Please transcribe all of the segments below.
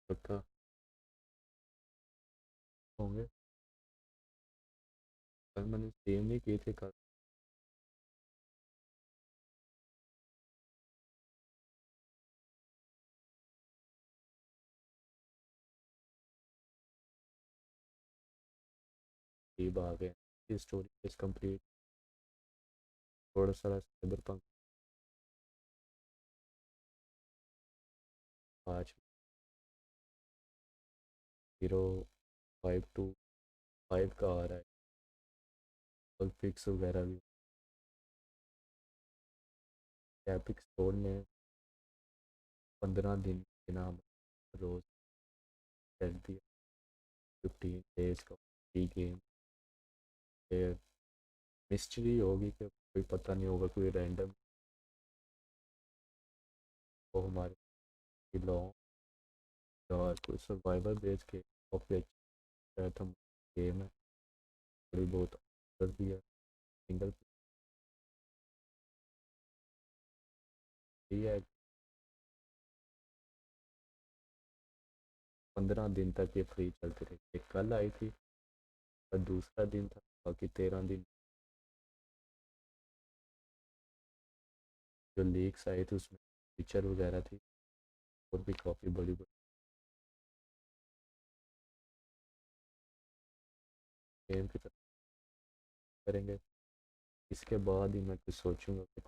पक्का होंगे। कल मैंने सेम नहीं किए थे कल। लीव आ गए। ये स्टोरी इज कंप्लीट। थोड़ा सा साइबर पंक 50525 का आ रहा है। और फिक्स वगैरह भी एपिक स्टोर ने 15 दिन के नाम रोज कर दिया। 15 डेज का फ्री गेम। फिर मिस्ट्री होगी कि कोई पता नहीं होगा, कोई रैंडम वो हमारे लॉन्ग और कोई सर्वाइवर बेस के ऑपरेट था गेम है। थोड़ी बहुत कर दिया सिंगल है। 15 दिन तक ये फ्री चलती रही। एक कल आई थी और दूसरा दिन था, बाकी 13 दिन जो लीक्स आई थी उसमें फीचर वगैरह थी और भी काफ़ी बड़ी बड़ी गेम की तरफ करेंगे। इसके बाद ही मैं कुछ सोचूंगा कि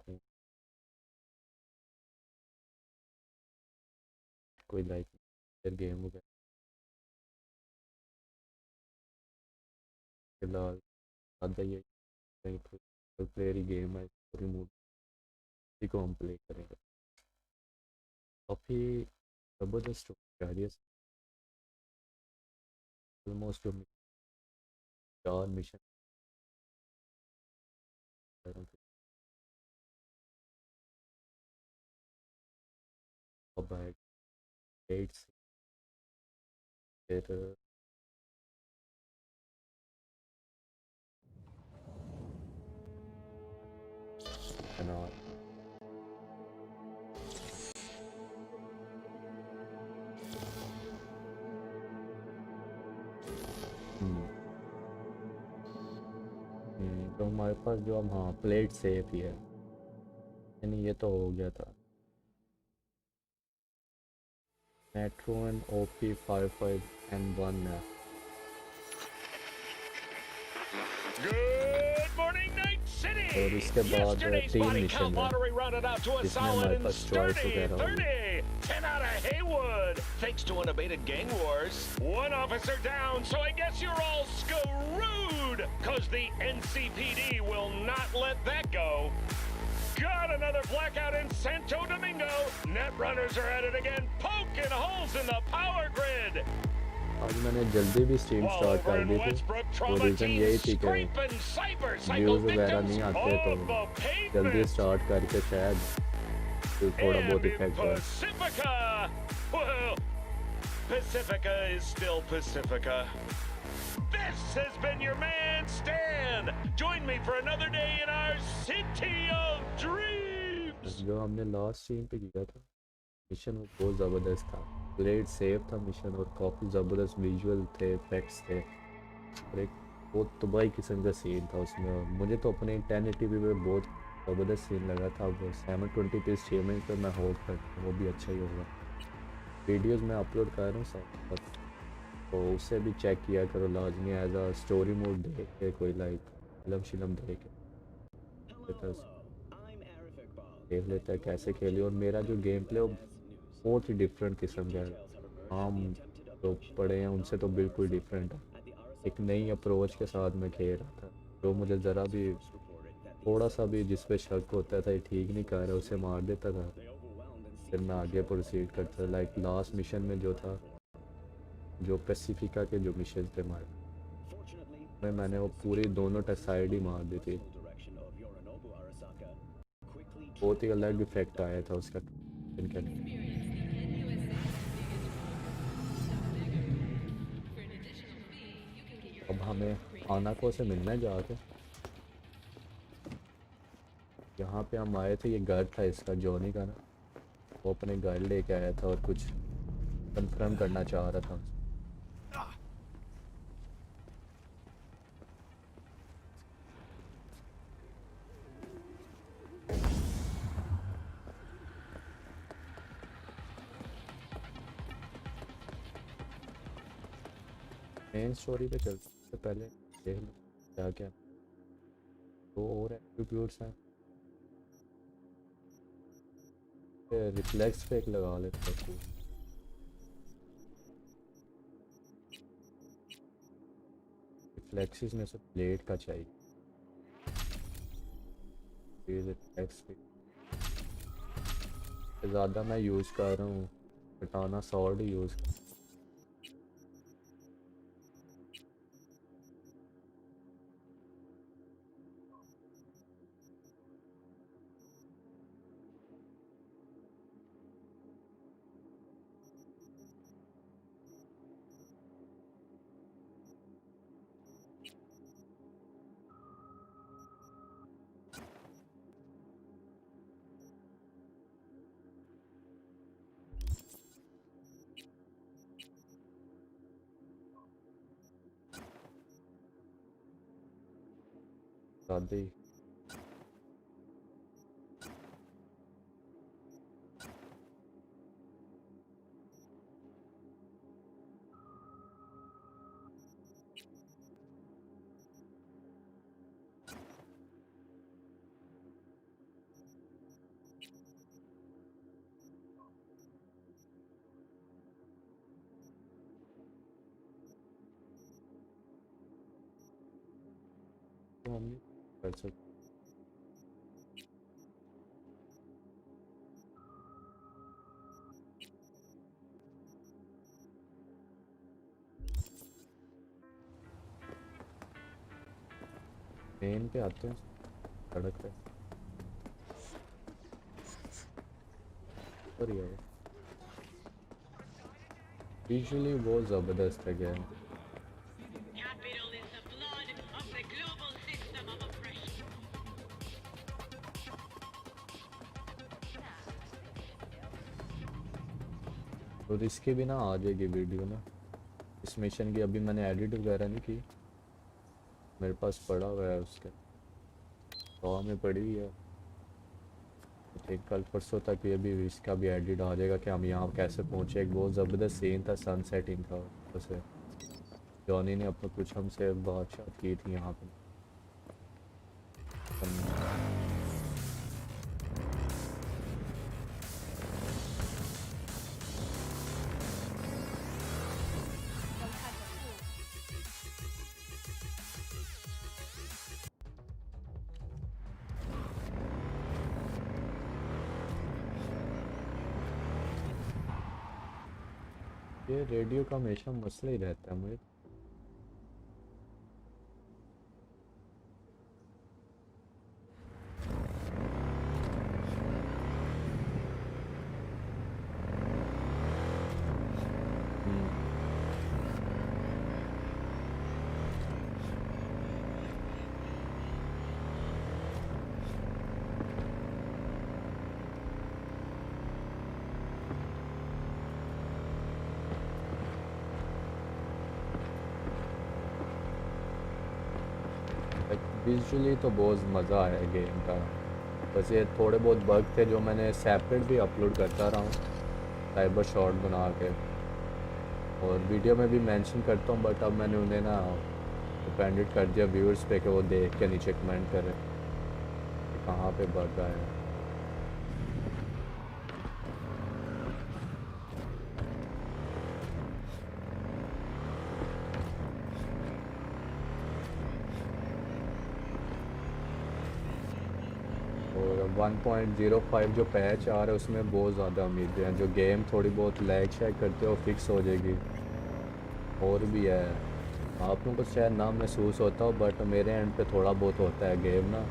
कोई लाइक गेम वगैरह। फिलहाल ज़्यादा ये प्लेयर गेम है, स्टोरी मोड इसी को हम प्ले करेंगे। काफ़ी ज़बरदस्त आ रही है। ऑलमोस्ट जो 4 मिशन अब आए 8 से फिर अनार। तो हमारे पास जो अब हाँ प्लेट सेफ ही है, यानी ये तो हो गया था। मेट्रो एंड OP 55N1 है। Good morning, Night City! और इसके बाद Yesterday's 3 body मिशन count है lottery rounded out to a जिसमें solid हमारे and पास चॉइस sturdy वगैरह होगी। 30. 10 out of Haywood, thanks to unabated gang wars. One officer down, so I guess you're all screwed, cause the NCPD will not let that go. Got another blackout in Santo Domingo. Netrunners are at it again, poking holes in the power grid. आज मैंने जल्दी भी stream start कर दी थी, तो reason यही थी कि व्यूज़ वगैरह नहीं आते, तो जल्दी स्टार्ट करके शायद थोड़ा बहुत इफेक्ट आए। Well, Pacifica is still Pacifica. This has been your man Stan. Join me for another day in our city of dreams. जो हमने लास्ट स्ट्रीम पे किया था मिशन वो बहुत ज़बरदस्त था। प्लेट सेफ था मिशन और काफ़ी ज़बरदस्त विजुअल थे, इफेक्ट्स थे और एक बहुत तबाही किस्म का सीन था उसमें। मुझे तो अपने 1080p पे बहुत ज़बरदस्त सीन लगा था। वो 720p स्ट्रीमिंग पे मैं होप करता हूँ वो भी अच्छा ही होगा। वीडियोज़ मैं अपलोड कर रहा हूँ सब, तो उससे भी चेक किया करो लाजमी। एज आ स्टोरी मोड देख के कोई लाइक फिल्म शिलम देख देख लेता है कैसे खेली। और मेरा जो गेम प्ले वो बहुत ही डिफरेंट किस्म का है। हम जो पढ़े हैं उनसे तो बिल्कुल डिफरेंट है। एक नई अप्रोच के साथ मैं खेल रहा था, जो मुझे ज़रा भी थोड़ा सा भी जिस पे शक होता था ये ठीक नहीं कर रहा उसे मार देता था। फिर मैं आगे प्रोसीड करता था। लाइक लास्ट मिशन में जो था, जो पैसिफिका के जो मिशन थे हमारे, मैंने वो पूरी दोनों साइड ही मार दी थी। बहुत ही अलग इफेक्ट आया था उसका इनका। अब हमें आनाको से मिलना है जाके। यहाँ पे हम आए थे, ये घर था इसका, जॉनी का ना, वो अपने घर लेके आया था और कुछ कंफर्म करना चाह रहा था। मेन स्टोरी पे चलते से पहले देख लो क्या क्या दो और एट्रीब्यूट्स हैं। रिफ्लेक्स पे एक लगा लेते हैं। रिफ्लेक्सिस में से ब्लेड का चाहिए। रिफ्लेक्स पे ज़्यादा मैं यूज़ कर रहा हूँ, कटाना सॉर्ड ही यूज़ कर। ज़्यादा ही तो हम नहीं कर सकते। मेन पे आते हैं, सड़क पे और ये यूजुअली बहुत ज़बरदस्त है game. Capital is the blood of the global system of oppression. और इसकी भी ना आ जाएगी वीडियो ना, इस मिशन की। अभी मैंने एडिट वगैरह नहीं की, मेरे पास पड़ा हुआ है, उसके तो में पड़ी हुई है। एक कल परसों तक ये भी इसका भी एडिट आ जाएगा कि हम यहाँ कैसे पहुँचे। एक बहुत ज़बरदस्त सीन था सन सेटिंग का, वैसे जॉनी ने अपना कुछ हमसे बातचीत की थी यहाँ पे। ये रेडियो का हमेशा मसला ही रहता है मुझे। विजुअली तो बहुत मज़ा आया गेम का, बस ये थोड़े बहुत बग थे जो मैंने सेपरेट भी अपलोड करता रहा हूँ साइबर शॉट बना के, और वीडियो में भी मेंशन करता हूँ, बट अब मैंने उन्हें ना डिपेंडेंट कर दिया व्यूअर्स पे कि वो देख के नीचे कमेंट करें कि कहाँ पे बग आया है। और 1.05 जो पैच आ रहा है उसमें बहुत ज़्यादा उम्मीदें हैं। जो गेम थोड़ी बहुत लैग शैग करते हो फिक्स हो जाएगी। और भी है, आप लोगों को शायद ना महसूस होता हो, बट मेरे एंड पे थोड़ा बहुत होता है। गेम ना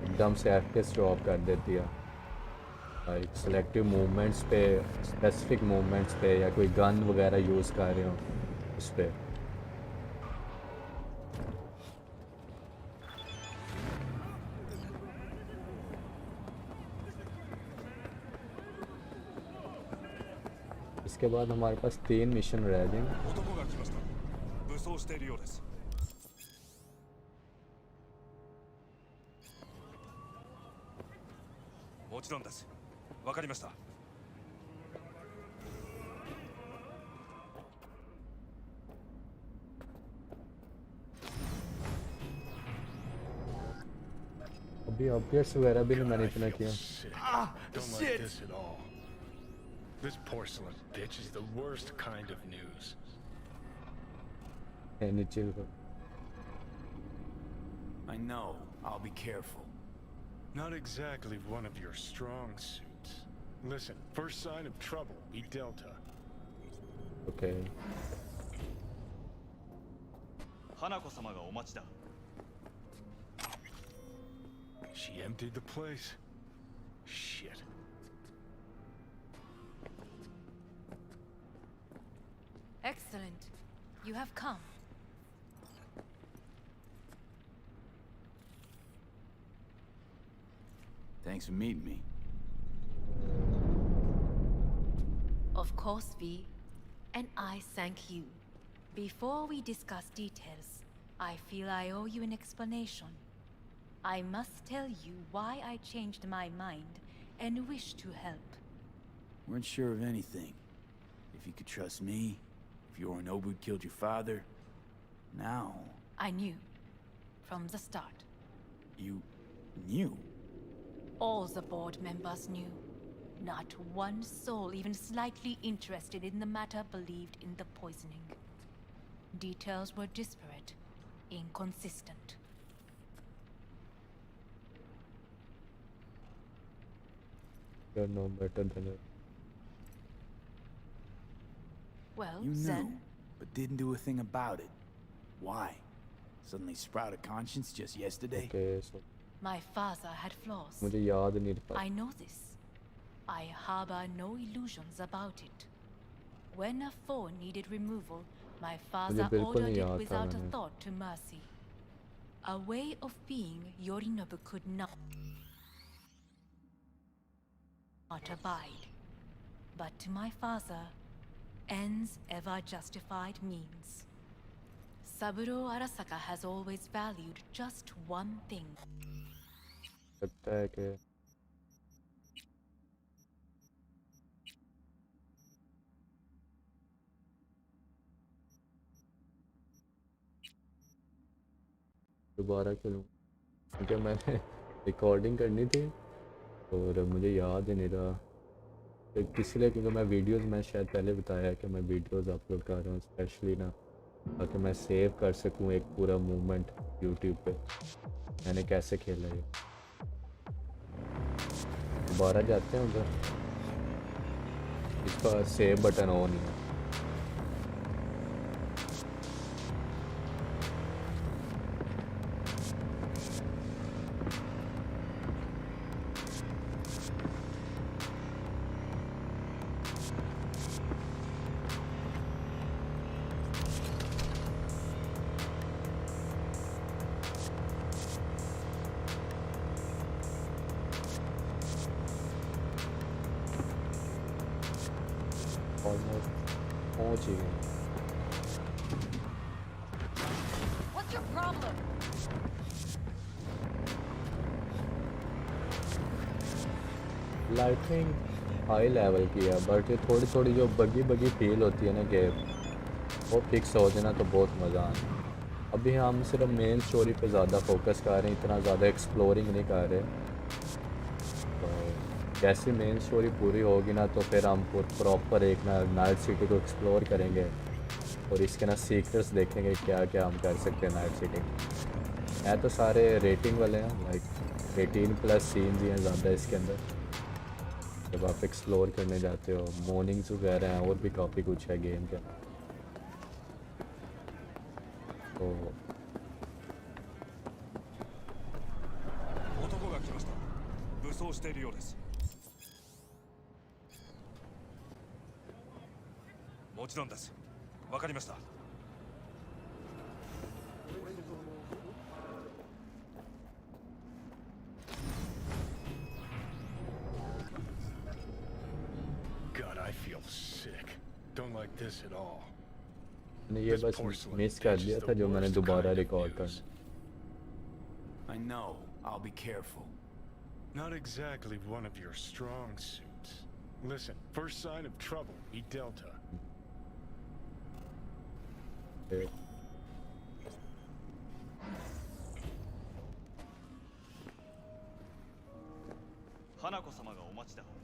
एकदम से FPS ड्रॉप कर देती है, लाइक सेलेक्टिव मूवमेंट्स पे, स्पेसिफिक मूवमेंट्स पे, या कोई गन वगैरह यूज़ कर रहे हो उस पर। इसके बाद हमारे पास 3 मिशन रह गए। 男が来ました。武装しているようです。もちろんです。わかりました。अभी अपडेट्स वगैरह भी नहीं मैंने इतना किया। Don't like this at all. This porcelain bitch is the worst kind of news. नीचे I know. I'll be careful. Not exactly one of your strong suits. Listen, first sign of trouble, be Delta. Okay She emptied the place. Shit. Excellent. You have come. Thanks for meeting me. Of course, V. And I thank you. Before we discuss details, I feel I owe you an explanation. I must tell you why I changed my mind and wish to help. Weren't sure of anything. If you could trust me, if Yorinobu killed your father. Now... I knew. From the start. You... knew? All the board members knew. Not one soul even slightly interested in the matter believed in the poisoning. Details were disparate, inconsistent. you're no better than it. Well, You knew, then, but didn't do a thing about it. Why? Suddenly sprout a conscience just yesterday? Okay, so my father had flaws. मुझे याद नहीं रहा। I know this. I harbor no illusions about it. When a foe needed removal, my father बिल्कुल ordered नहीं it याद था without a मैंने। thought to mercy. A way of being Yorinobu could not abide. But to my father, ends ever justified means. Saburo Arasaka has always valued just one thing. लगता है कि दोबारा खेलूँ क्योंकि मैंने रिकॉर्डिंग करनी थी और मुझे याद ही नहीं रहा तो इसलिए क्योंकि मैं वीडियोस में शायद पहले बताया कि मैं वीडियोस अपलोड कर रहा हूँ स्पेशली ना ताकि मैं सेव कर सकूँ एक पूरा मूवमेंट यूट्यूब पे मैंने कैसे खेला ये दोबारा जाते हैं उधर इसका सेव बटन ऑन नहीं है पहुंच ही गए What's your problem? Lighting high level की है बट ये थोड़ी थोड़ी जो बगी फील होती है ना गेम वो फिक्स हो जाना तो बहुत मज़ा आना अभी हम सिर्फ मेन स्टोरी पे ज़्यादा फोकस कर रहे हैं इतना ज़्यादा एक्सप्लोरिंग नहीं कर रहे तो जैसे मेन स्टोरी पूरी होगी ना तो फिर हम प्रॉपर एक ना नाइट सिटी को एक्सप्लोर करेंगे और इसके ना सीक्रेट्स देखेंगे क्या क्या हम कर सकते हैं नाइट सिटी है तो सारे रेटिंग वाले हैं लाइक 18+ सीन्स ही हैं ज़्यादा इसके अंदर जब आप एक्सप्लोर करने जाते हो मॉर्निंग्स वगैरह हैं और भी काफ़ी कुछ है गेम के तो 男が来ました。武装しているようです。もちろんです。わかりました。 God, I feel sick. Don't like this at all. मैंने ये This बस porcelain मिस कर pitches दिया the था जो मैंने worst दोबारा kind of रिकॉर्ड news. करना। I know. I'll be careful. Not exactly one of your strong suits. Listen, first sign of trouble, be Delta. A,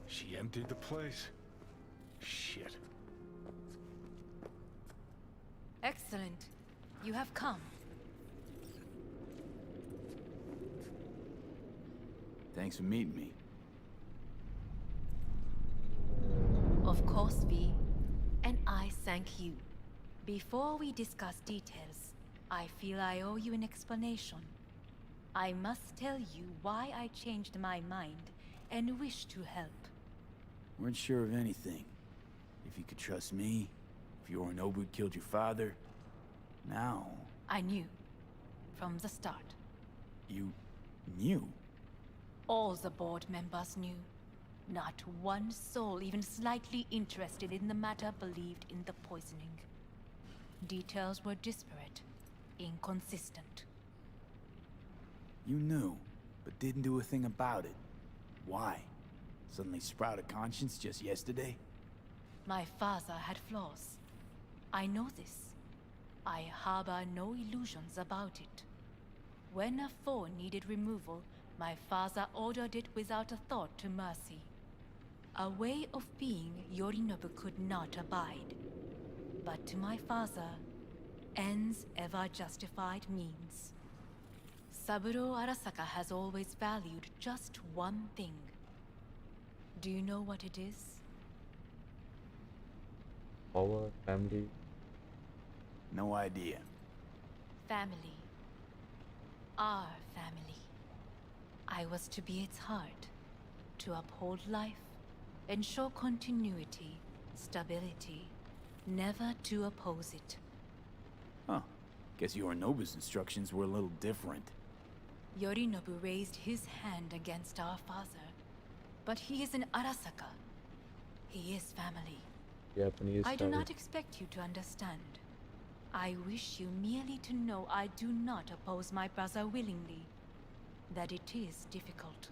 She emptied the place. Shit. Excellent. You have come. Thanks for meeting me. Of course, V. And I thank you. Before we discuss details, I feel I owe you an explanation. I must tell you why I changed my mind and wish to help. Weren't sure of anything. If you could trust me, if Yorinobu killed your father. Now, I knew. From the start. you knew. All the board members knew. Not one soul even slightly interested in the matter believed in the poisoning. Details were disparate, inconsistent. You knew, but didn't do a thing about it. Why? Suddenly sprout a conscience just yesterday? My father had flaws. I know this. I harbor no illusions about it. When a foe needed removal, my father ordered it without a thought to mercy. A way of being Yorinobu could not abide. But to my father, ends ever justified means. Saburo Arasaka has always valued just one thing. Do you know what it is? our family. No idea. Family. Our family. I was to be its heart, to uphold life, ensure continuity, stability, never to oppose it. Huh. Guess Yorinobu's instructions were a little different. Yorinobu raised his hand against our father, but he is an Arasaka. He is family. Japanese I do style. not expect you to understand. I wish you merely to know I do not oppose my brother willingly. That it is difficult.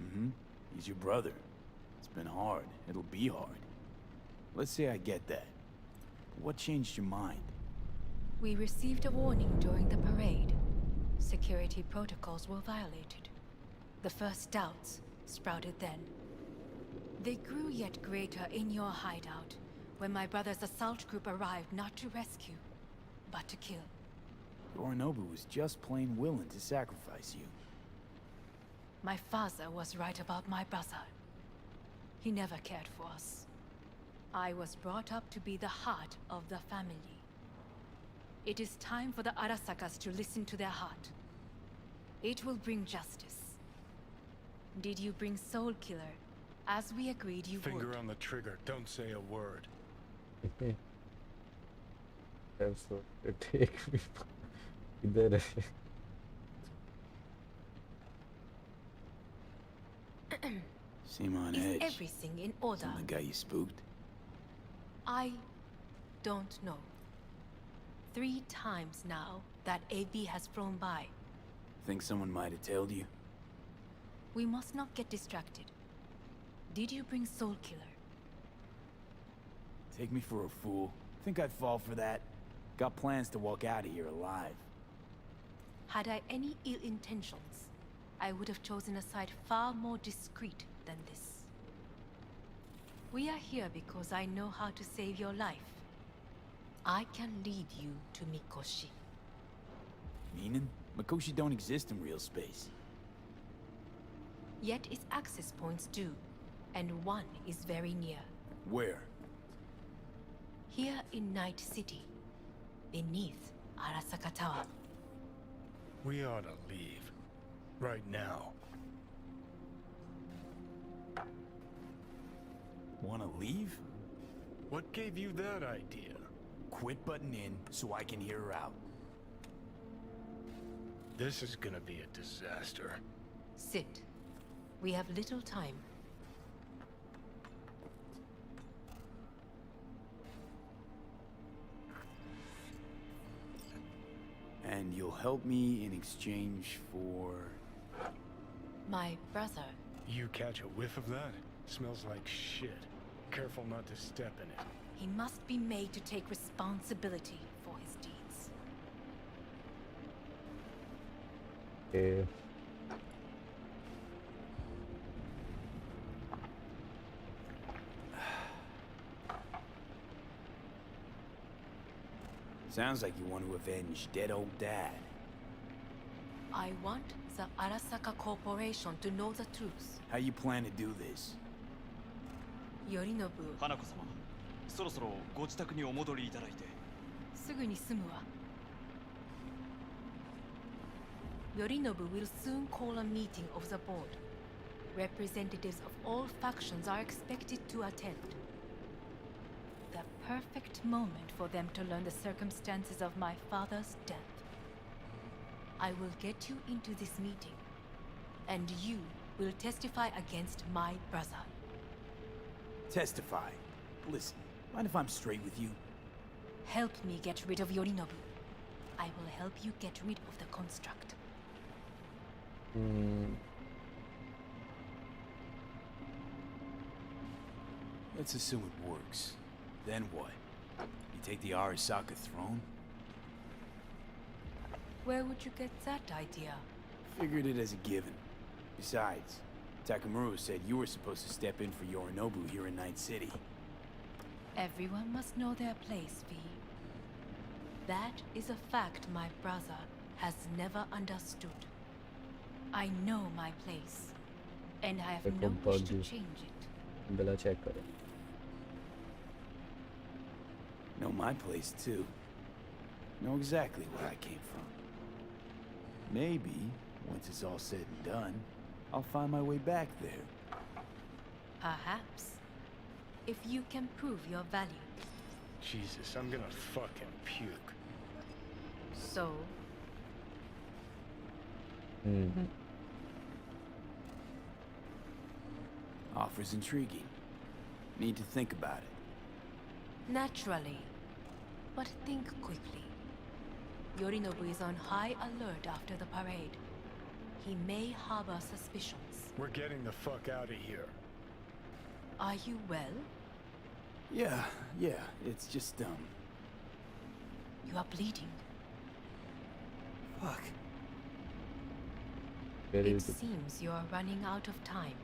Mm-hmm. He's your brother. It's been hard. It'll be hard. Let's say I get that. What changed your mind? We received a warning during the parade. Security protocols were violated. The first doubts sprouted then. They grew yet greater in your hideout, when my brother's assault group arrived not to rescue, but to kill. Yorinobu was just plain willing to sacrifice you. My father was right about my brother. He never cared for us. I was brought up to be the heart of the family. It is time for the Arasakas to listen to their heart. It will bring justice. Did you bring Soul Killer, as we agreed you Finger would? on the trigger, don't say a word. That's what it take me. इधर है. Seem on Is edge. everything in order? Some the guy you spooked? I don't know. 3 times now that AB has flown by. Think someone might have tailed you? We must not get distracted. Did you bring Soul Killer? Take me for a fool. Think I'd fall for that? Got plans to walk out of here alive. Had I any ill intentions, I would have chosen a side far more discreet than this. We are here because I know how to save your life. I can lead you to Mikoshi. Meaning? Mikoshi don't exist in real space. Yet its access points do, and one is very near. Where? Here in Night City, beneath Arasaka Tower. We ought to leave. Right now. Wanna leave? What gave you that idea? Quit butting in so I can hear her out. This is gonna be a disaster. Sit. We have little time. you'll help me in exchange for... My brother. You catch a whiff of that? Smells like shit. Careful not to step in it. He must be made to take responsibility for his deeds. Okay. Sounds like you want to avenge dead old dad. I want the Arasaka Corporation to know the truth. How you plan to do this? Yorinobu, 花子様、そろそろご自宅にお戻りいただいて。すぐに済むわ。Yorinobu will soon call a meeting of the board. Representatives of all factions are expected to attend. The perfect moment for them to learn the circumstances of my father's death. I will get you into this meeting, and you will testify against my brother. Testify. Listen, mind if I'm straight with you? Help me get rid of Yorinobu. I will help you get rid of the construct. Let's assume it works. Then what? You take the Arasaka throne? Where would you get that idea? Figured it as a given. Besides, Takamura said you were supposed to step in for Yorinobu here in Night City. Everyone must know their place, V. That is a fact my brother has never understood. I know my place, and I have no wish to change it. गला check करें. Know my place too. Know exactly where I came from. Maybe, once it's all said and done, I'll find my way back there. Perhaps. If you can prove your value. Jesus, I'm gonna fucking puke. So, Offer's intriguing. Need to think about it. naturally. But think quickly. Yorinobu is on high alert after the parade. He may harbor suspicions. We're getting the fuck out of here. Are you well? Yeah, it's just, You are bleeding. fuck. Very It good. seems you are running out of time.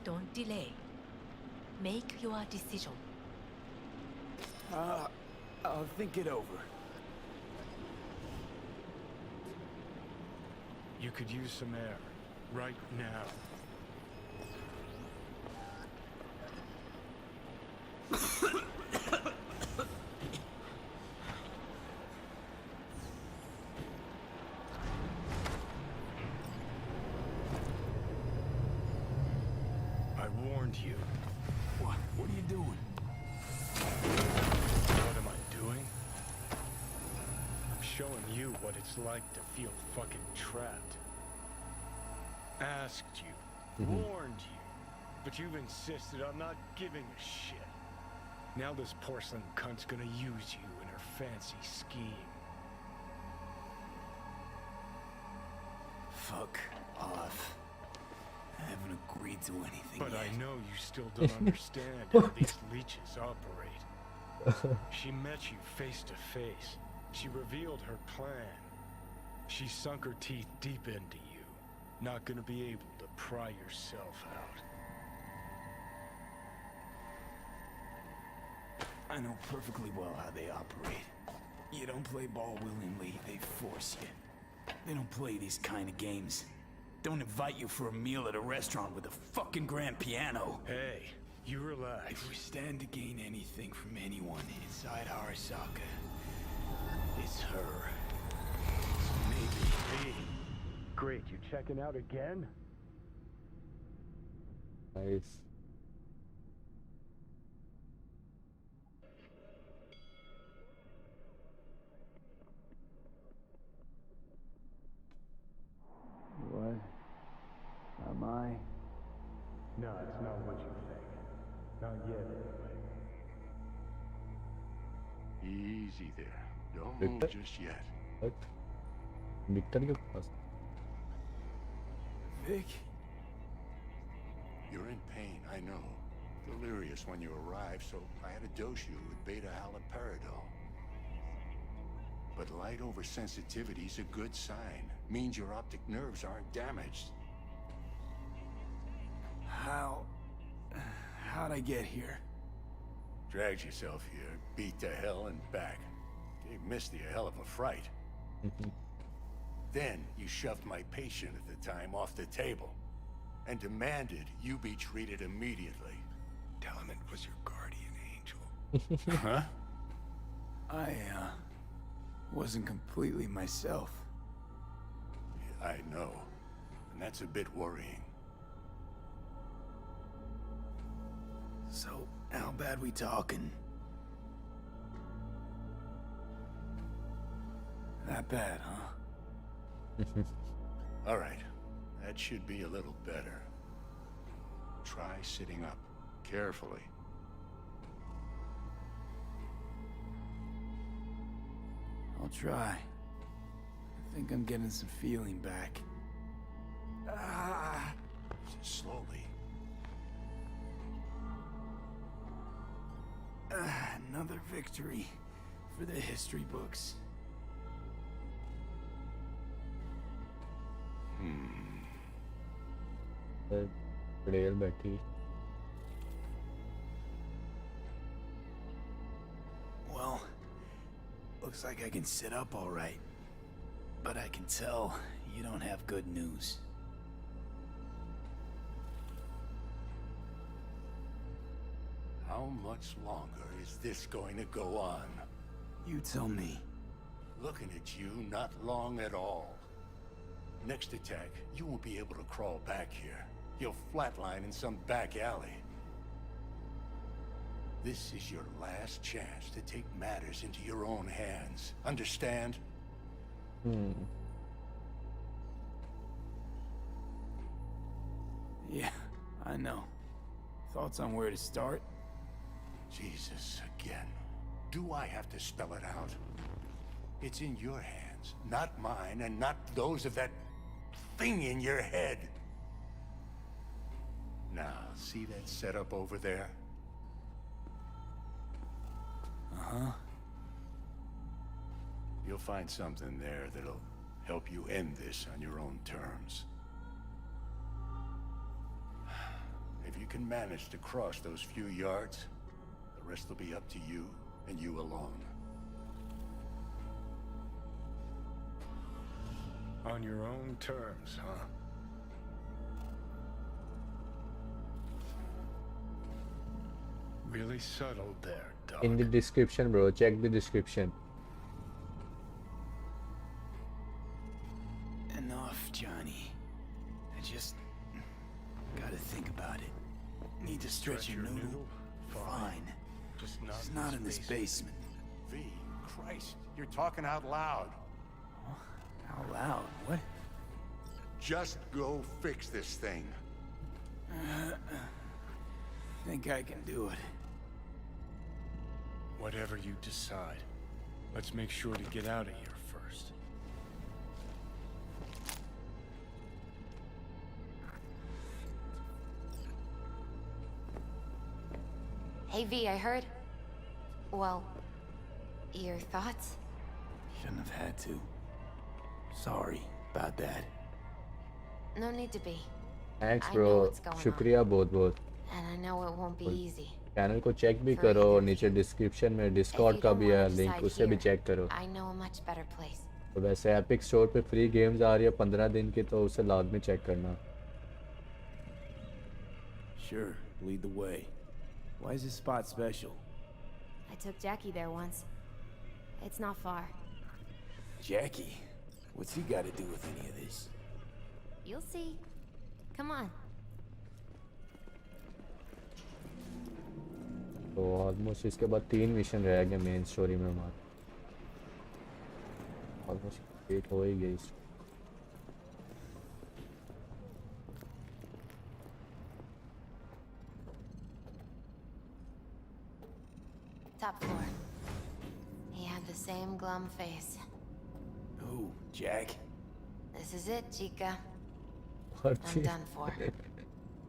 Don't delay. Make your decision. I'll think it over. You could use some air. Right now. I warned you. What are you doing? What am I doing? I'm showing you what it's like to feel fucking trapped. Asked you, warned you, but you've insisted on not giving a shit. Now this porcelain cunt's gonna use you in her fancy scheme. Fuck off. I haven't agreed to anything But yet. I know you still don't understand how these leeches operate. She met you face to face. She revealed her plan. She sunk her teeth deep into you. Not gonna be able to pry yourself out. I know perfectly well how they operate. You don't play ball willingly, they force you. They don't play these kind of games. Don't invite you for a meal at a restaurant with a fucking grand piano. Hey, you relax. If we stand to gain anything from anyone inside Arasaka, it's her. So maybe... Hey, great, you checking out again? Nice. What? Am I? No, it's not what you think. Not yet, anyway. Easy there. Don't Good. move just yet. What? Victor के पास Vic? You're in pain, I know. Delirious when you arrived, so I had to dose you with beta-haloperidol. But light oversensitivity is a good sign. Means your optic nerves aren't damaged. How'd I get here? Dragged yourself here, beat to hell and back. Gave Misty a hell of a fright. Then you shoved my patient at the time off the table and demanded you be treated immediately. Tell him it was your guardian angel. Huh? I wasn't completely myself. I know, and that's a bit worrying. So, how bad we talking? That bad, huh? All right, that should be a little better. Try sitting up, carefully. I'll try. I think I'm getting some feeling back. Slowly. Another victory for the history books. पड़ेल बैठी Well, looks like I can sit up all right. But I can tell you don't have good news. How much longer is this going to go on? You tell me. Looking at you, not long at all. Next attack, you won't be able to crawl back here. You'll flatline in some back alley. This is your last chance to take matters into your own hands. Understand? Yeah, I know. Thoughts on where to start? Jesus, again. Do I have to spell it out? It's in your hands, not mine, and not those of that thing in your head. Now, see that setup over there? Uh-huh. You'll find something there that'll help you end this on your own terms. If you can manage to cross those few yards, the rest will be up to you, and you alone. On your own terms, huh? Really subtle there, Doc. in the description bro, check the description. Enough, Johnny. I just gotta think about it. Need to stretch your noodle? Fine. Just It's not in this basement. V, Christ, you're talking out loud. Out loud? What? Just go fix this thing. Think I can do it. Whatever you decide. Let's make sure to get out of here first. Hey V, I heard. Well, your thoughts? Shouldn't have had to. Sorry about that. No need to be. Thanks I bro, know what's going on. शुक्रिया बहुत बहुत. And I know it won't be easy. Channel को check भी करो, नीचे description में If Discord you का don't भी है want to लिंक, decide उससे भी here, चेक करो. I know a much better place. तो वैसे एपिक स्टोर पे फ्री गेम्स आ रही है 15 दिन की, तो उसे लाजमी चेक करना. Sure, lead the way. Why is this spot special? I took Jackie there once. It's not far. Jackie? What's he got to do with any of this? You'll see. Come on. तो almost इसके बाद 3 mission रह गए main story में हमारे. Almost complete हो ही गई. Top floor. He had the same glum face. Who, Jack? This is it, Chica. और I'm done for.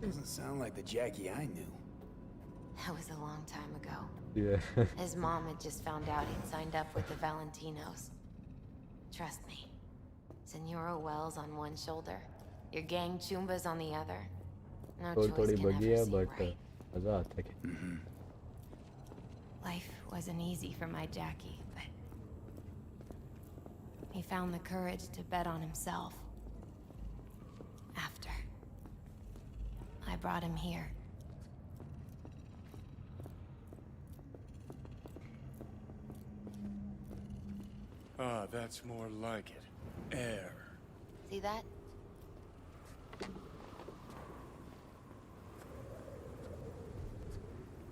Doesn't sound like the Jackie I knew. That was a long time ago. yeah. His mom had just found out he'd signed up with the Valentinos. Trust me. Senora Wells on one shoulder, your gang Chumbas on the other. No choice थोड़ी can बगी ever है seem but right. मजा आता है Life wasn't easy for my Jackie, but he found the courage to bet on himself. After I brought him here. Ah, that's more like it. Air. See that?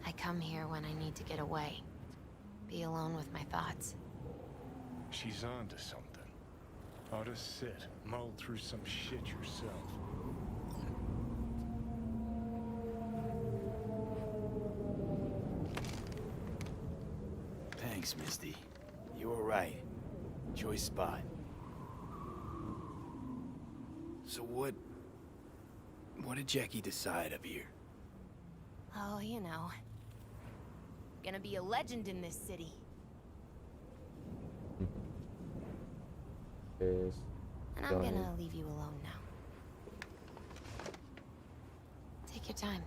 I come here when I need to get away. Be alone with my thoughts. She's onto something. Ought to sit, mull through some shit yourself. Thanks, Misty. You were right. Choice spot. So what did Jackie decide up here? Oh, you know. Gonna be a legend in this city. Yes. And I'm gonna leave you alone now. Take your time.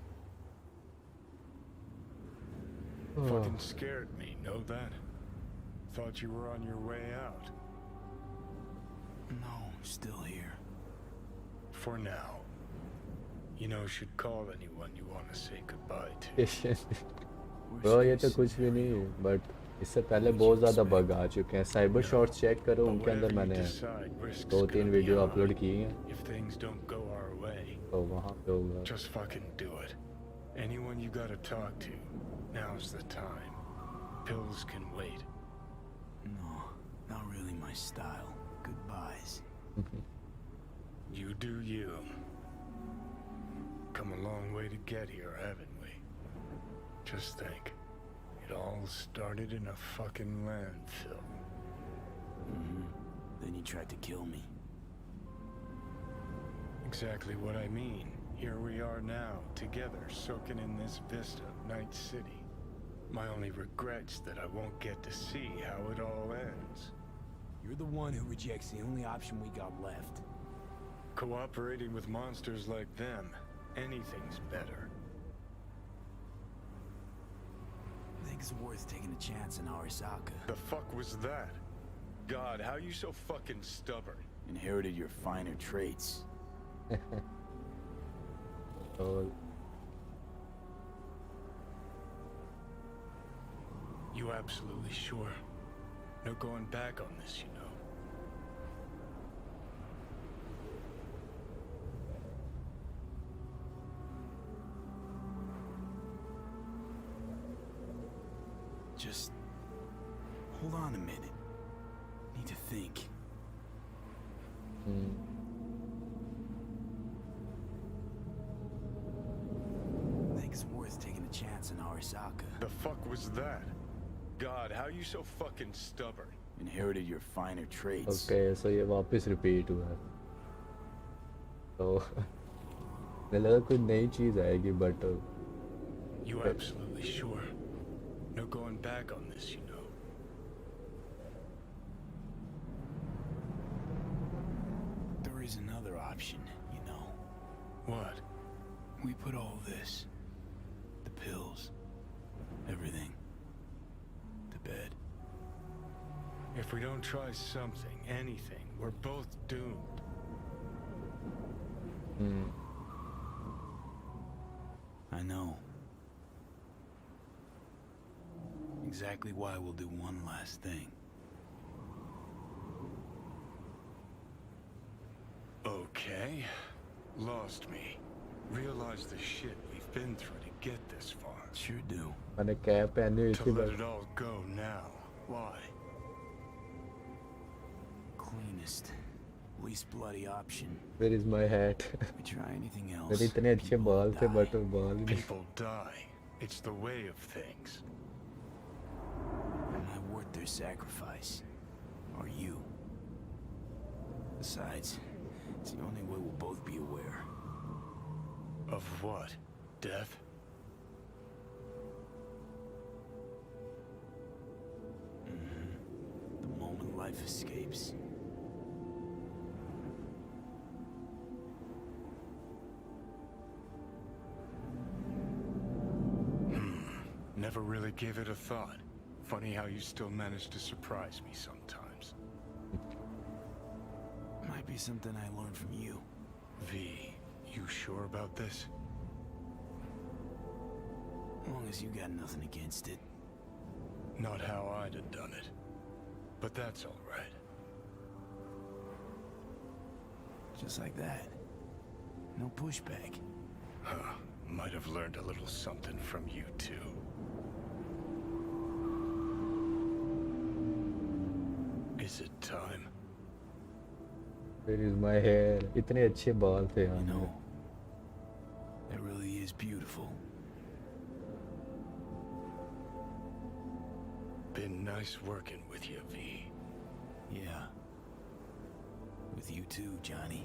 Fucking scared me, know that? Thought you were on your way out. No, still here. For now. You know, should call anyone you want to say goodbye to. Bro ये तो कुछ भी नहीं but इससे पहले बहुत ज़्यादा bug आ चुके हैं साइबर शॉट्स चेक करो उनके अंदर मैंने 2-3 वीडियो अपलोड की हैं तो वहाँ पे होगा Just fucking do it. Anyone you gotta talk to, now's the time. Pills can wait. No, not really my style. Goodbyes. You do you. Come a long way to get here, haven't we? Just think. It all started in a fucking landfill. Then you tried to kill me. Exactly what I mean. Here we are now, together, soaking in this vista of Night City. My only regret's that I won't get to see how it all ends. You're the one who rejects the only option we got left. Cooperating with monsters like them, anything's better. I think it's worth taking a chance in Arasaka. The fuck was that? God, how you so fucking stubborn? Inherited your finer traits. तो You absolutely sure? No going back on this, you know. Just hold on a minute. Need to think. I think it's worth taking a chance in Arasaka. The fuck was that? God, how you so fucking stubborn? Inherited your finer traits. Okay so ये वापस repeat हुआ है तो मुझे लगा कोई नई चीज़ आएगी but You absolutely sure? No going back on this, you know. There is another option, you know. What? We put all this, the pills, everything, to bed. If we don't try something, anything, we're both doomed. I know. Exactly why we'll do one last thing. Okay. Lost me. Realize the shit we've been through to get this far. Sure do. मैंने cap पहनी हुई To थी let but it all go now. Why? Cleanest, least bloody option. where is my hat We try anything else. मेरे इतने अच्छे people बाल थे die. But बाल ही नहीं People die. It's the way of things. Am I worth their sacrifice? Or you? Besides, It's the only way we'll both be aware. Of what? Death? The moment life escapes. Never really gave it a thought. Funny how you still manage to surprise me sometimes. Might be something I learned from you. V, you sure about this? As long as you got nothing against it. Not how I'd have done it. But that's all right. Just like that. No pushback. Huh. Might have learned a little something from you too. Is it time? Where is my hair? इतने अच्छे बाल थे You know, that really is beautiful. Been nice working with you, V. Yeah. With you too, Johnny.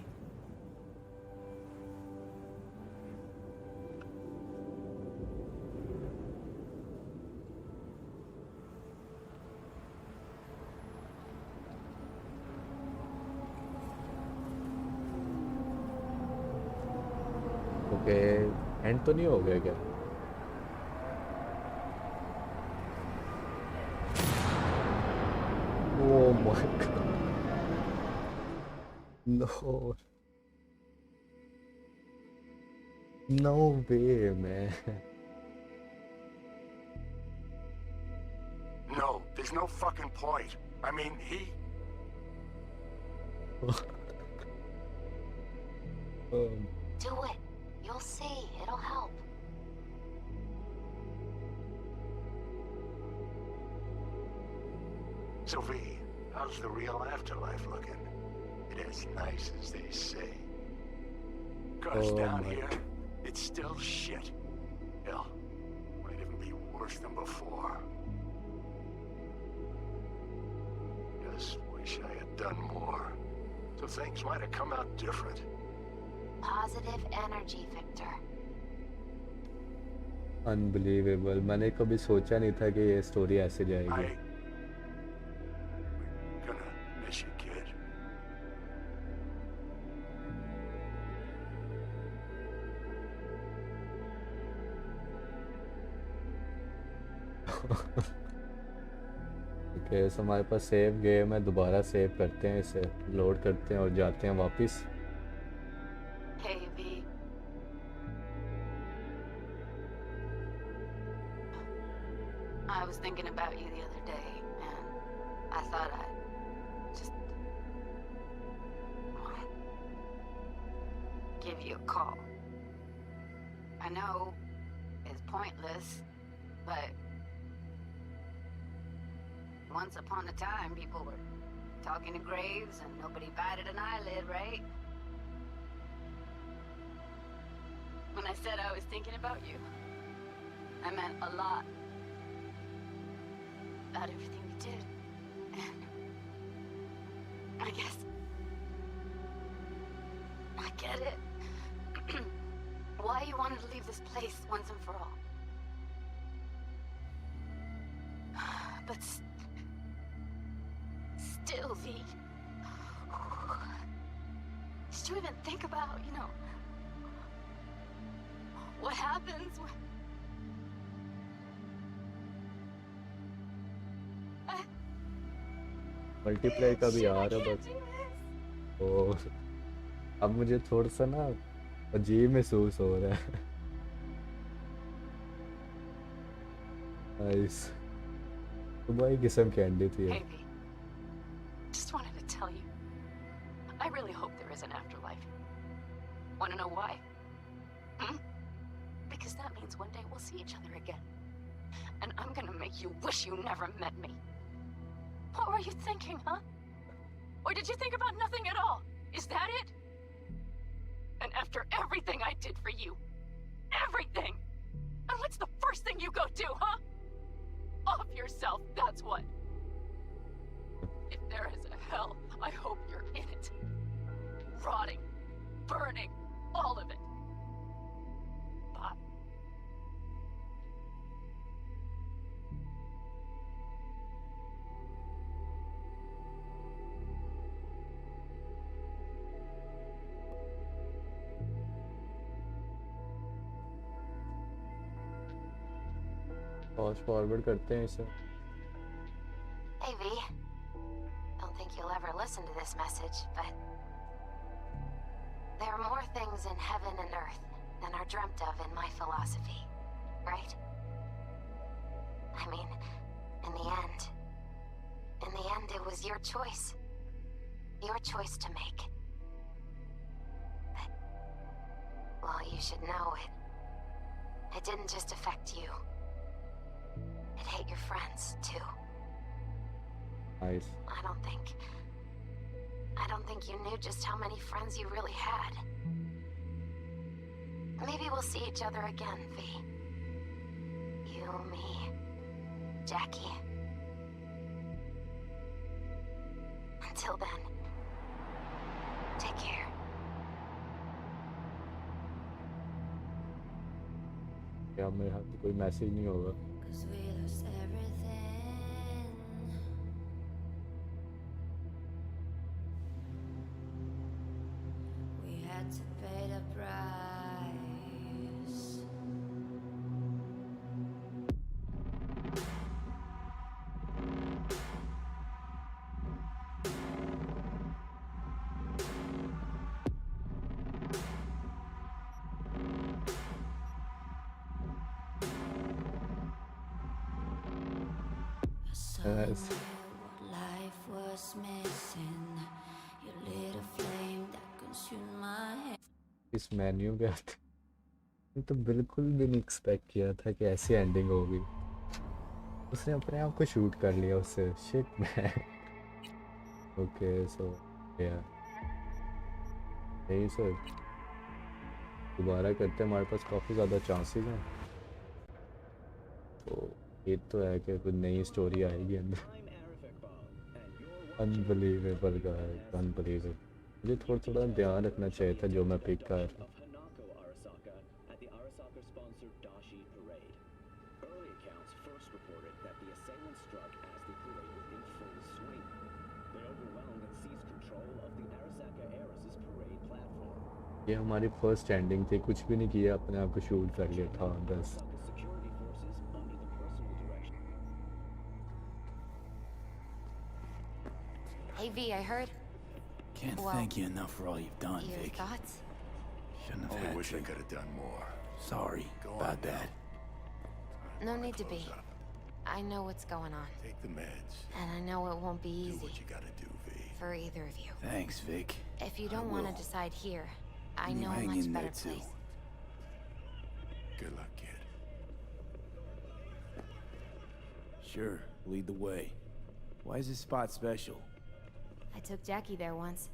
Okay and तो नहीं हो गया क्या? Oh my god. No. No way, man. No, there's no fucking point. I mean, he... Do it. You'll see. It'll help. So V, how's the real afterlife looking? It as nice as they say. 'Cause down here, it's still shit. Hell, might even be worse than before. Just wish I had done more. So things might have come out different. Positive energy, Victor. Unbelievable. मैंने कभी सोचा नहीं था कि ये story ऐसे जाएगी. We're gonna miss you, kid. Okay, so हमारे पास सेव गेम है. दोबारा सेव करते हैं, इसे लोड करते हैं और जाते हैं वापस. Hey, V. I was thinking about you the other day, and I thought I'd just give you a call. I know it's pointless, but once upon a time, people were talking to graves and nobody batted an eyelid, right? When I said I was thinking about you, I meant a lot. About everything you did. And I guess I get it. Why you wanted to leave this place once and for all. But still, V. Did you even think about, you know, what happens when... multiplayer का भी आ रहा है बस. ओ, अब मुझे थोड़ा सा ना अजीब महसूस हो रहा है. नाइस. सुबह ही किस्म की अंडी थी. Hey, V. Just wanted to tell you, I really hope there is an afterlife. Want to know why? Because that means one day we'll see each other again. And I'm gonna make you wish you never met me. What were you thinking, huh? Or did you think about nothing at all? Is that it? And after everything I did for you, everything! And what's the first thing you go do, huh? Off yourself, that's what. If there is a hell, I hope you're in it. Rotting burning. All of it. But fast forward करते हैं इसे. Hey, V. Don't think you'll ever listen to this message, but there are more things in heaven and earth than are dreamt of in my philosophy, right? I mean, in the end, it was your choice. Your choice to make. But, well, you should know it didn't just affect you. It hit your friends, too. Nice. I don't think you knew just how many friends you really had. Maybe we'll see each other again, V. You, me, Jackie. Until then, take care. क्या मेरे हाथ में कोई message नहीं होगा. 'Cause we lost everything. We had to pay the price. Nice. Life was missing. You lit a flame that consumed my head. इस menu पे आते मैं तो बिल्कुल भी नहीं एक्सपेक्ट किया था कि ऐसी एंडिंग होगी. उसने अपने आप को शूट कर लिया उससे. Shit man. ओके सो या यही सर दोबारा करते हैं. हमारे पास काफ़ी ज़्यादा चांसेस हैं. तो ये तो है कि कोई नई स्टोरी आएगी अंदर. Unbelievable guys, unbelievable. मुझे थोड़ा ध्यान रखना चाहिए था जो मैं पिक कर रहा. ये हमारी फर्स्ट एंडिंग थी. कुछ भी नहीं किया, अपने आप को शूट कर लिया था बस. Hey, V, I heard. Can't Well, thank you enough for all you've done, Your Vic. thoughts? Shouldn't have Only had wish to. I could have done more. Sorry Go on about now. that. No need to be. Close up. I know what's going on. Take the meds. And I know it won't be Do easy what you gotta do, V. for either of you. Thanks, Vic. If you I don't want to will. decide here, I You know a hang much in there, better too. place. Good luck, kid. Sure, lead the way. Why is this spot special? I took Jackie there once.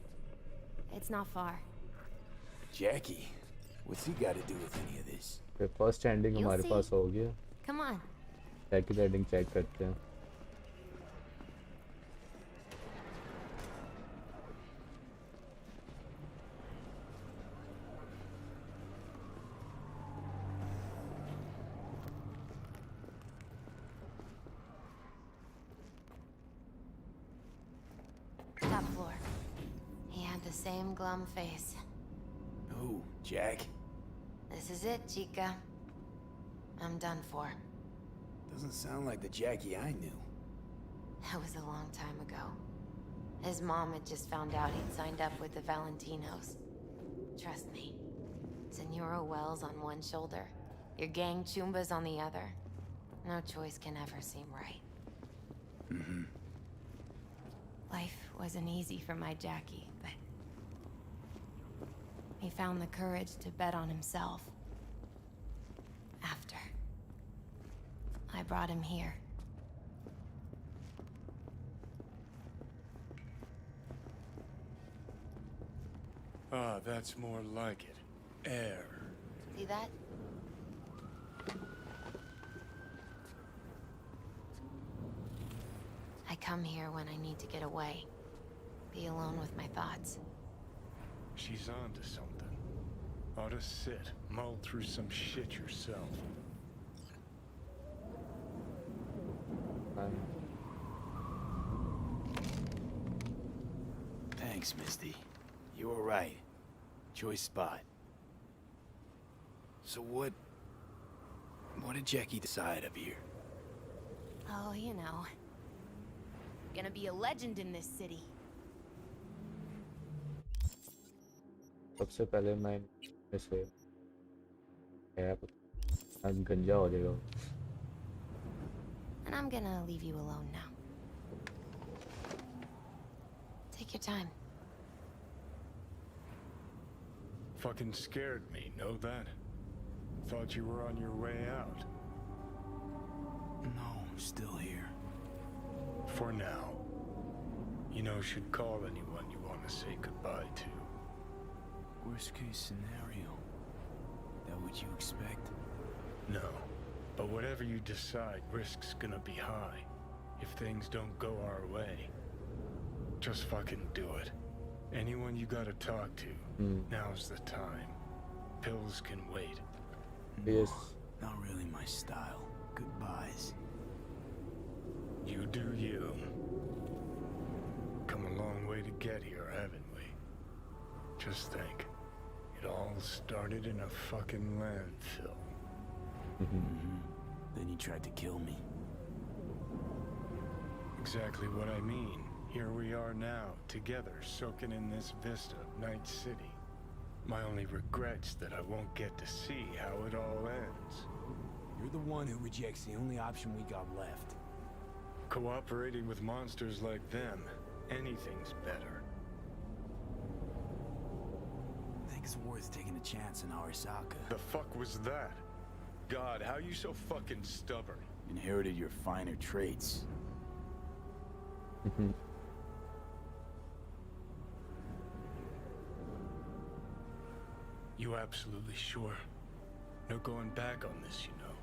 It's not far. Jackie? What's he got to do with any of this? फिर first ending You'll हमारे see. पास हो गया. Come on. Second ending check करते हैं. Top floor. He had the same glum face. Who, Jack? This is it, Chica. I'm done for. Doesn't sound like the Jackie I knew. That was a long time ago. His mom had just found out he'd signed up with the Valentinos. Trust me. Senora Wells on one shoulder, your gang Chumbas on the other. No choice can ever seem right. Mm-hmm. Life wasn't easy for my Jackie, but he found the courage to bet on himself. After I brought him here. Ah, that's more like it. Air. See that? I come here when I need to get away. Be alone with my thoughts. She's onto something. Ought to sit, mull through some shit yourself. Thanks, Misty. You were right. Choice spot. So what did Jackie decide up here? Oh, you know. Gonna be a legend in this city. सबसे पहले मैं इसे गंजा हो जाएगा. And I'm gonna leave you alone now. Take your time. Fucking scared me, know that? Thought you were on your way out. No, I'm still here. For now. You know, should call anyone you want to say goodbye to. Worst case scenario. That what you expect? No. But whatever you decide, risk's gonna be high. If things don't go our way. Just fucking do it. Anyone you gotta talk to, now's the time. Pills can wait. Yes. Not really my style. Goodbyes. You do you. Come a long way to get here, haven't we? Just think. It all started in a fucking landfill. Then you tried to kill me. Exactly what I mean. Here we are now, together, soaking in this vista of Night City. My only regret's that I won't get to see how it all ends. You're the one who rejects the only option we got left. Cooperating with monsters like them, anything's better. I think it's worth taking a chance in Arasaka. The fuck was that? God, how you so fucking stubborn? Inherited your finer traits. You absolutely sure? No going back on this, you know.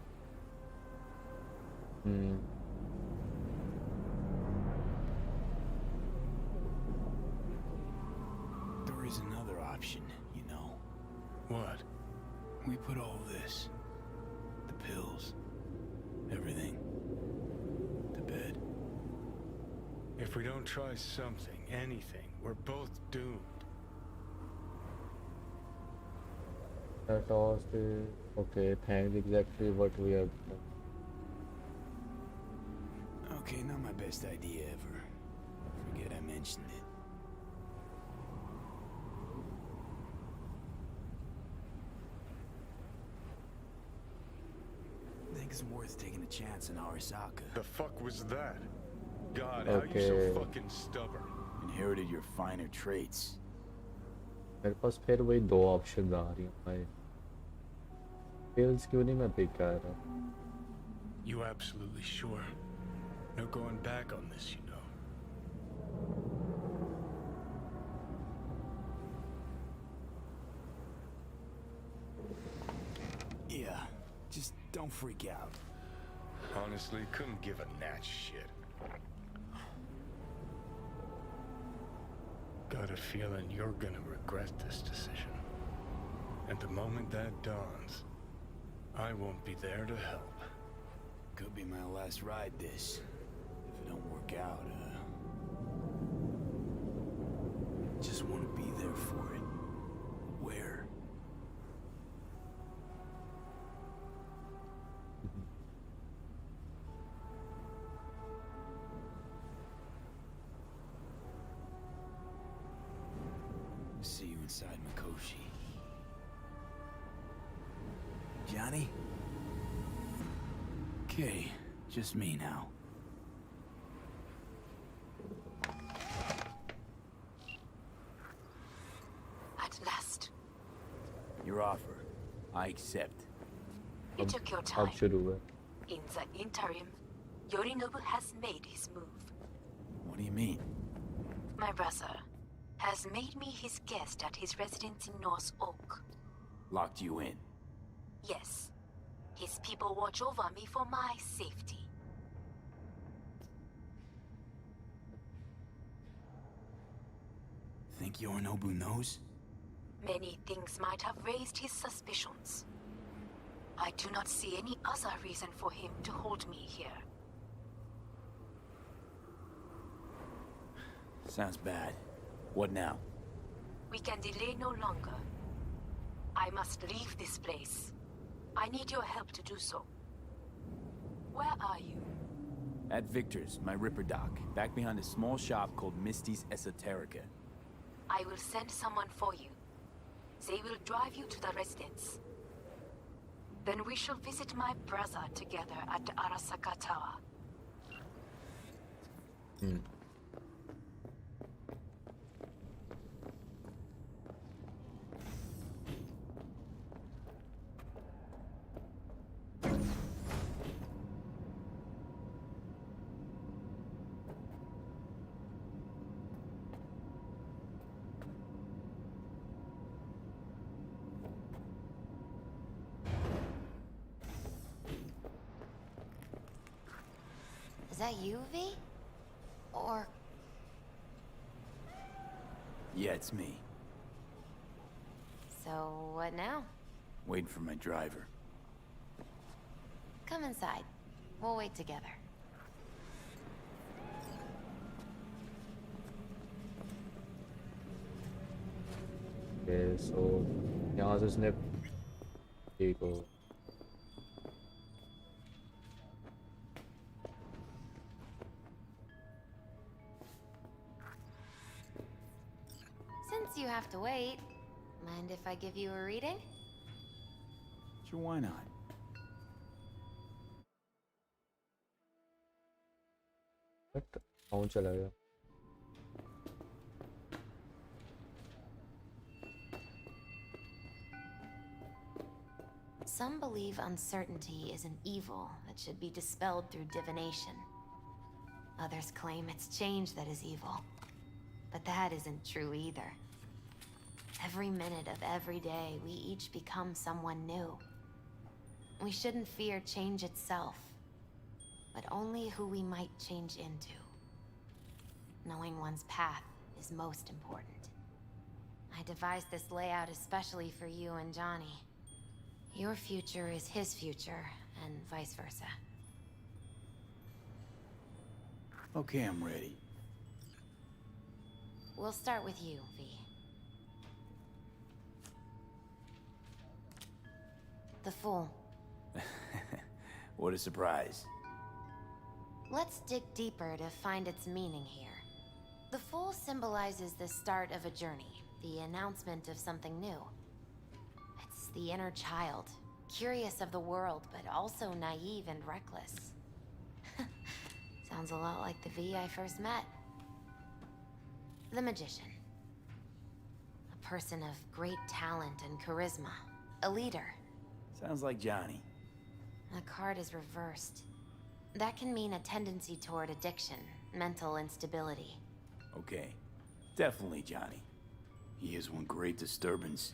There is another option, you know. What? We put all this, the pills, everything, to bed. If we don't try something, anything, we're both doomed. That was the okay. Thanks. Exactly what we are. Okay, not my best idea ever. Forget I mentioned it. I think it's worth taking a chance in Arasaka. The fuck was that? God, how you so fucking stubborn? Inherited your finer traits. मेरे पास फिर वही दो option आ रही हैं भाई. Pills क्यों नहीं मैं पिक कर रहा? You absolutely sure? No going back on this, you know. Yeah, just don't freak out. Honestly, couldn't give a gnat's shit. Got a feeling you're gonna regret this decision. And the moment that dawns, I won't be there to help. Could be my last ride this. If it don't work out, just want to be there for it. Where? See you inside Mikoshi. Johnny? Okay, just me now. At last. Your offer. I accept. You took your time. अब शुरू है. In the interim, Yorinobu has made his move. What do you mean? My brother has made me his guest at his residence in North Oak. Locked you in. Yes. His people watch over me for my safety. Think Yorinobu knows? Many things might have raised his suspicions. I do not see any other reason for him to hold me here. Sounds bad. What now? We can delay no longer. I must leave this place. I need your help to do so. Where are you? At Victor's, my Ripper dock, back behind a small shop called Misty's Esoterica. I will send someone for you. They will drive you to the residence. Then we shall visit my brother together at Arasaka Tower. Is that you, V? Or... Yeah, it's me. So, what now? Waiting for my driver. Come inside. We'll wait together. Okay, so यहाँ से उसने ठीक हो Since you have to wait, mind if I give you a reading? Sure, why not? But कौन चला गया Some believe uncertainty is an evil that should be dispelled through divination. Others claim it's change that is evil. But that isn't true either. Every minute of every day, we each become someone new. We shouldn't fear change itself, but only who we might change into. Knowing one's path is most important. I devised this layout especially for you and Johnny. Your future is his future, and vice versa. Okay, I'm ready. We'll start with you, V. The Fool. What a surprise. Let's dig deeper to find its meaning here. The Fool symbolizes the start of a journey, the announcement of something new. It's the inner child, curious of the world, but also naive and reckless. Sounds a lot like the V I first met. The Magician. A person of great talent and charisma. A leader. Sounds like Johnny. The card is reversed. That can mean a tendency toward addiction, mental instability. Okay. Definitely Johnny. He is one great disturbance.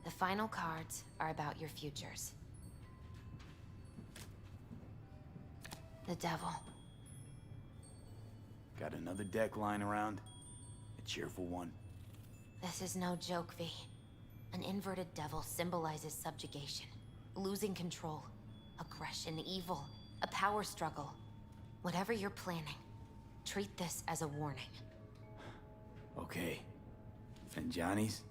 The final cards are about your futures. The Devil. Got another deck lying around? A cheerful one? This is no joke, V. An inverted devil symbolizes subjugation, losing control, aggression, evil, a power struggle. Whatever you're planning, treat this as a warning. Okay. And Johnny's?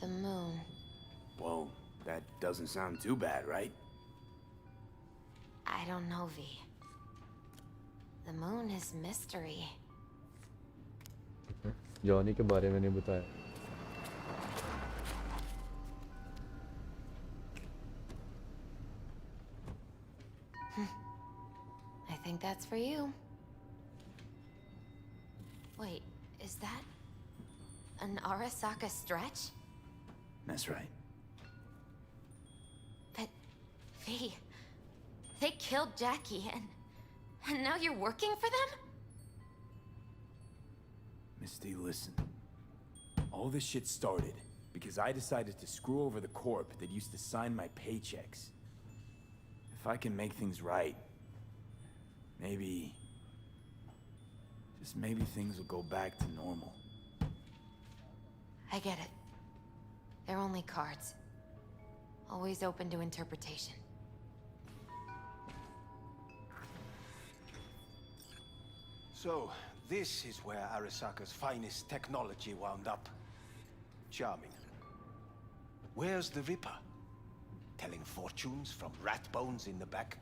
The Moon. Whoa, that doesn't sound too bad, right? I don't know, V. The Moon is mystery. Johnny के बारे में नहीं बताया I think that's for you. Wait, is that an Arasaka stretch? That's right. But, V, they killed Jackie and now you're working for them? Misty, listen. All this shit started because I decided to screw over the corp that used to sign my paychecks. If I can make things right, maybe... just maybe things will go back to normal. I get it. They're only cards. Always open to interpretation. So, this is where Arasaka's finest technology wound up. Charming. Where's the Ripper? Telling fortunes from rat bones in the back?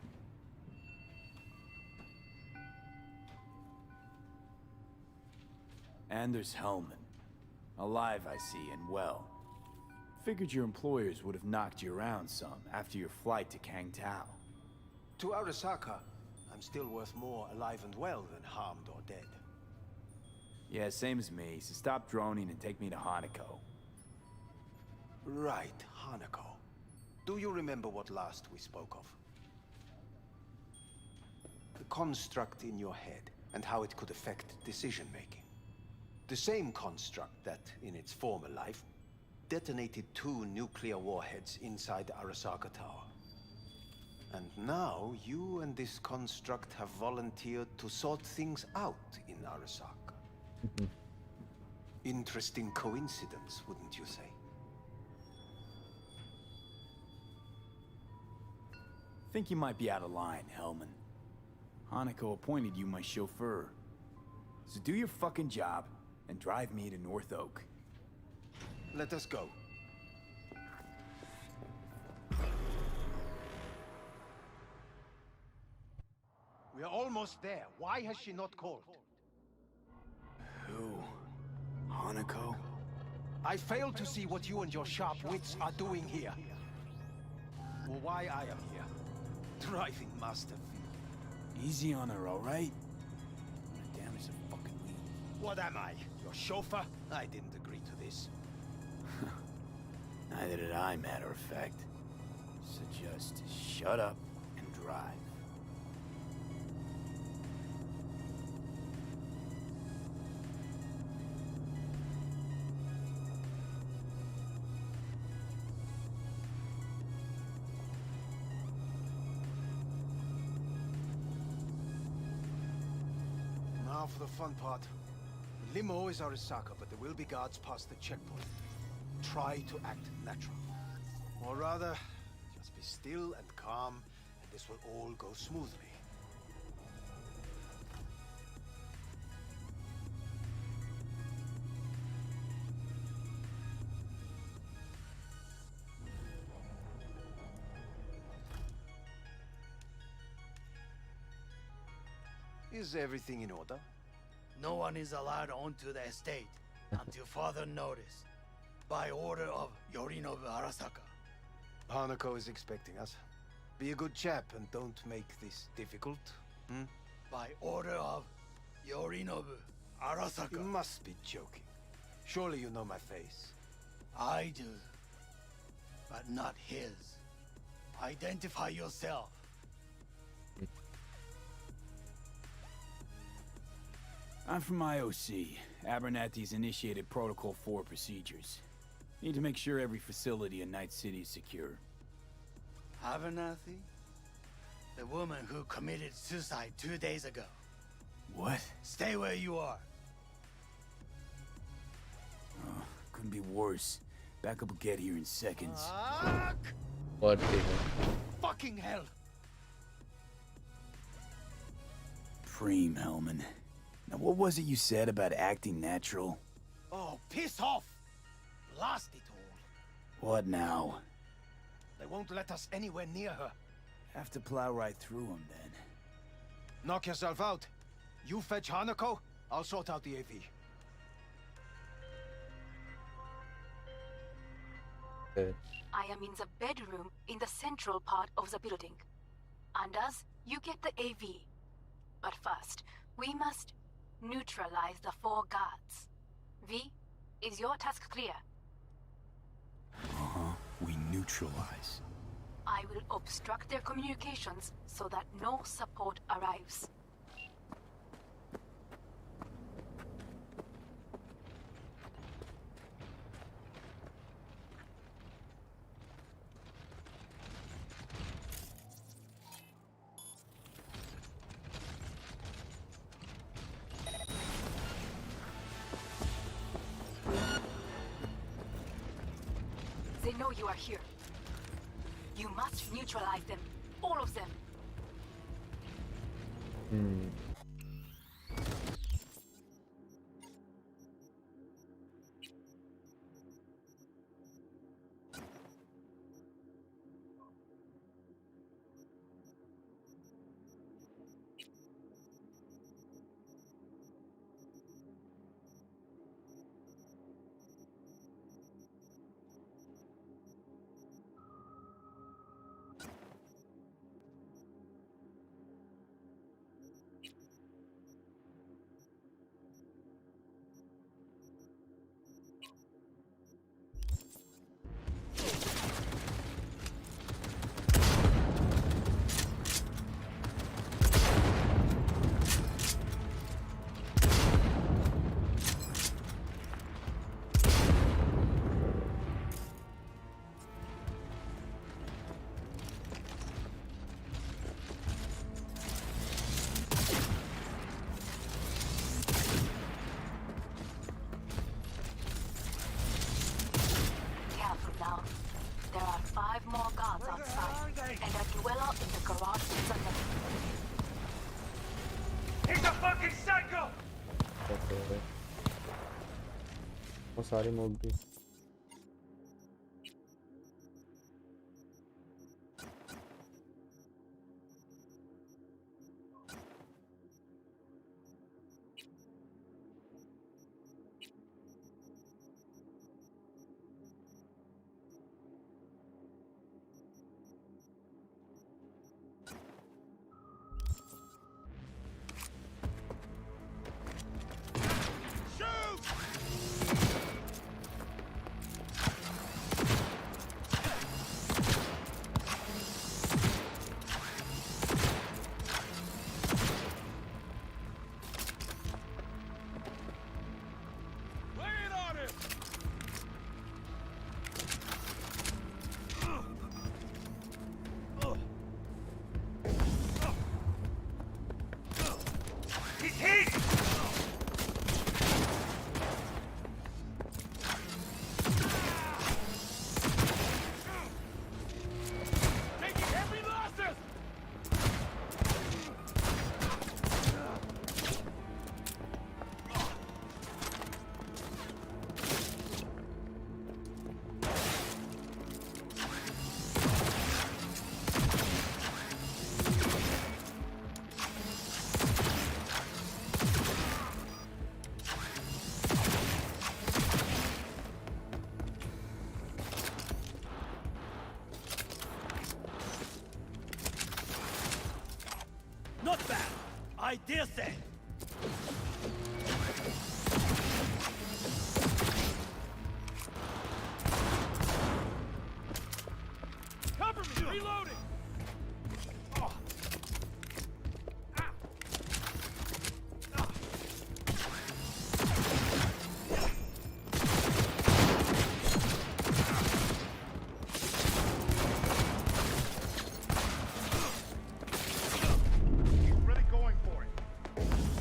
And there's Hellman. Alive, I see, and well. Figured your employers would have knocked you around some after your flight to Kangtao. To Arasaka, I'm still worth more alive and well than harmed or dead. Yeah, same as me, so stop droning and take me to Hanako. Right, Hanako. Do you remember what last we spoke of? The construct in your head, and how it could affect decision-making. The same construct that, in its former life, detonated 2 nuclear warheads inside Arasaka Tower. And now, you and this construct have volunteered to sort things out in Arasaka. Interesting coincidence, wouldn't you say? Think you might be out of line, Hellman. Hanako appointed you my chauffeur. So do your fucking job and drive me to North Oak. Let us go. We are almost there. Why has she not called? Who? Hanako? I fail to see what you and your sharp wits are doing here. Or why I am here. Driving Master V. Easy on her, all right? Damage the fucking lead. What am I? Your chauffeur? I didn't agree to this. Neither did I, matter of fact. So just shut up and drive. Now for the fun part. The limo is Arasaka, but there will be guards past the checkpoint. Try to act natural. Or rather, just be still and calm, and this will all go smoothly. Is everything in order? No one is allowed onto the estate until further notice. By order of Yorinobu Arasaka. Hanako is expecting us. Be a good chap and don't make this difficult. By order of Yorinobu Arasaka. You must be joking. Surely you know my face. I do. But not his. Identify yourself. I'm from IOC. Abernathy's initiated Protocol 4 procedures. Need to make sure every facility in Night City is secure. Abernathy? The woman who committed suicide 2 days ago. What? Stay where you are. Oh, couldn't be worse. Backup will get here in seconds. What the hell? Fucking hell! Preem, Hellman. Now what was it you said about acting natural? Oh, piss off! Blast it all. What now? They won't let us anywhere near her. Have to plow right through them then. Knock yourself out. You fetch Hanako, I'll sort out the AV. I am in the bedroom in the central part of the building. Anders, you get the AV. But first, we must neutralize the 4 guards. V, is your task clear? We neutralize. I will obstruct their communications so that no support arrives. know you are here. You must neutralize them. All of them. वो सारे मोग भी Not bad, I dare say. Cover me! Reloading! Really going for it.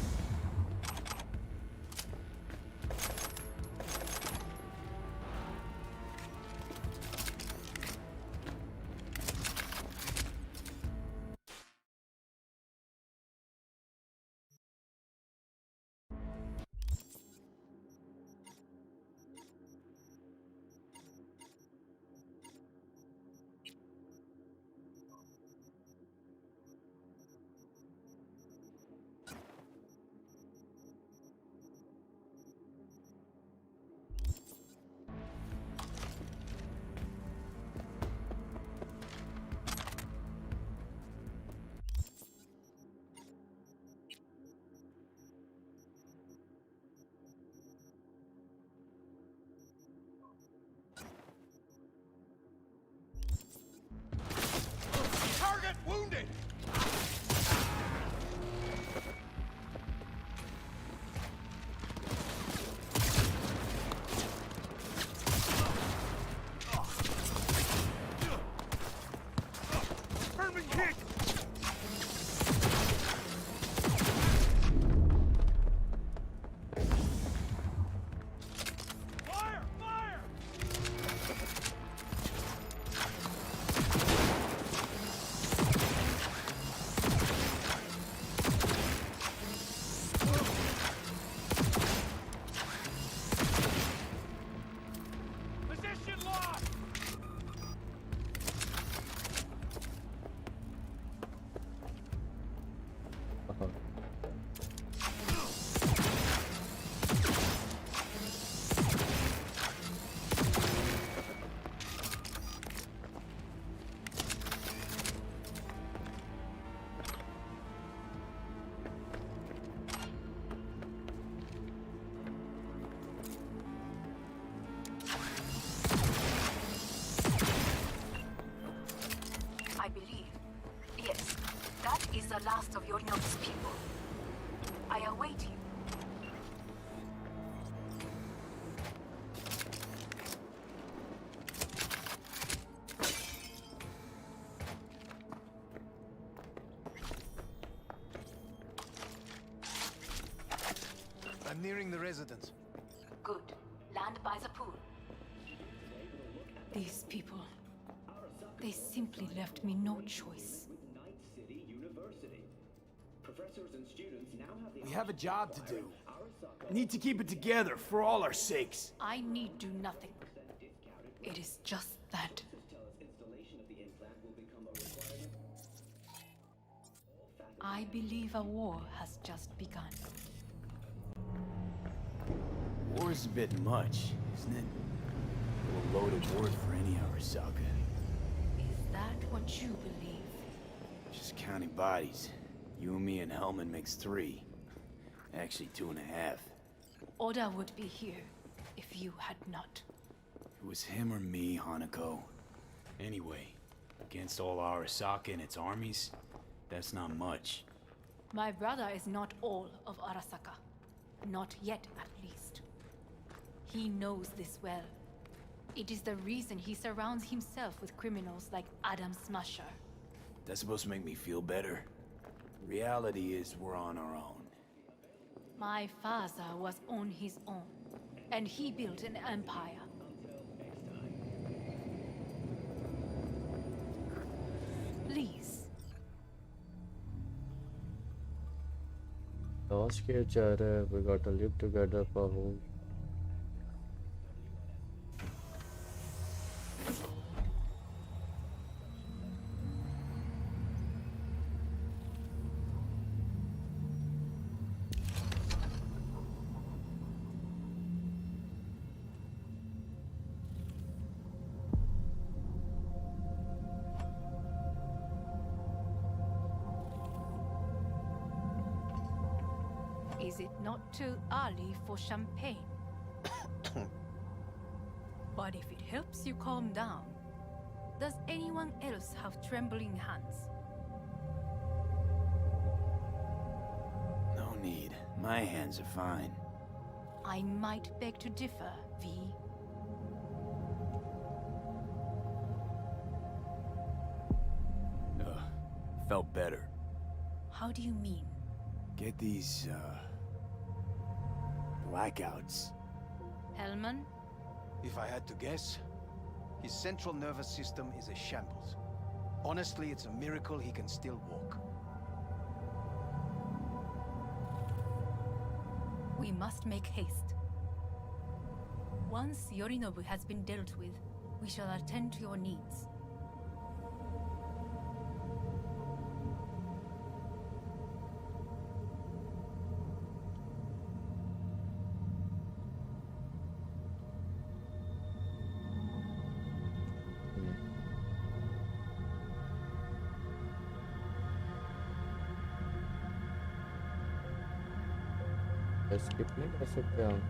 is the last of Yorinobu's people. I await you. I'm nearing the residence. Good. Land by the pool. These people, they simply left me no choice. We have a job to do. We need to keep it together for all our sakes. I need do nothing. It is just that. I believe a war has just begun. War's a bit much, isn't it? A little loaded word for any Arasaka. Is that what you believe? Just counting bodies. You and me and Hellman makes 3. Actually 2.5. Oda would be here if you had not. It was him or me, Hanako. Anyway, against all Arasaka and its armies, that's not much. My brother is not all of Arasaka. Not yet, at least. He knows this well. It is the reason he surrounds himself with criminals like Adam Smasher. That's supposed to make me feel better. Reality is we're on our own. My father was on his own, and he built an empire. Please. Last year, Chara, we got to live together for whole. Is it not too early for champagne? But if it helps you calm down, does anyone else have trembling hands? No need. My hands are fine. I might beg to differ, V. Felt better. How do you mean? Get these, blackouts. Hellman? If I had to guess, his central nervous system is a shambles. Honestly, it's a miracle he can still walk. We must make haste. Once Yorinobu has been dealt with, we shall attend to your needs. Skip नहीं कर सकते हम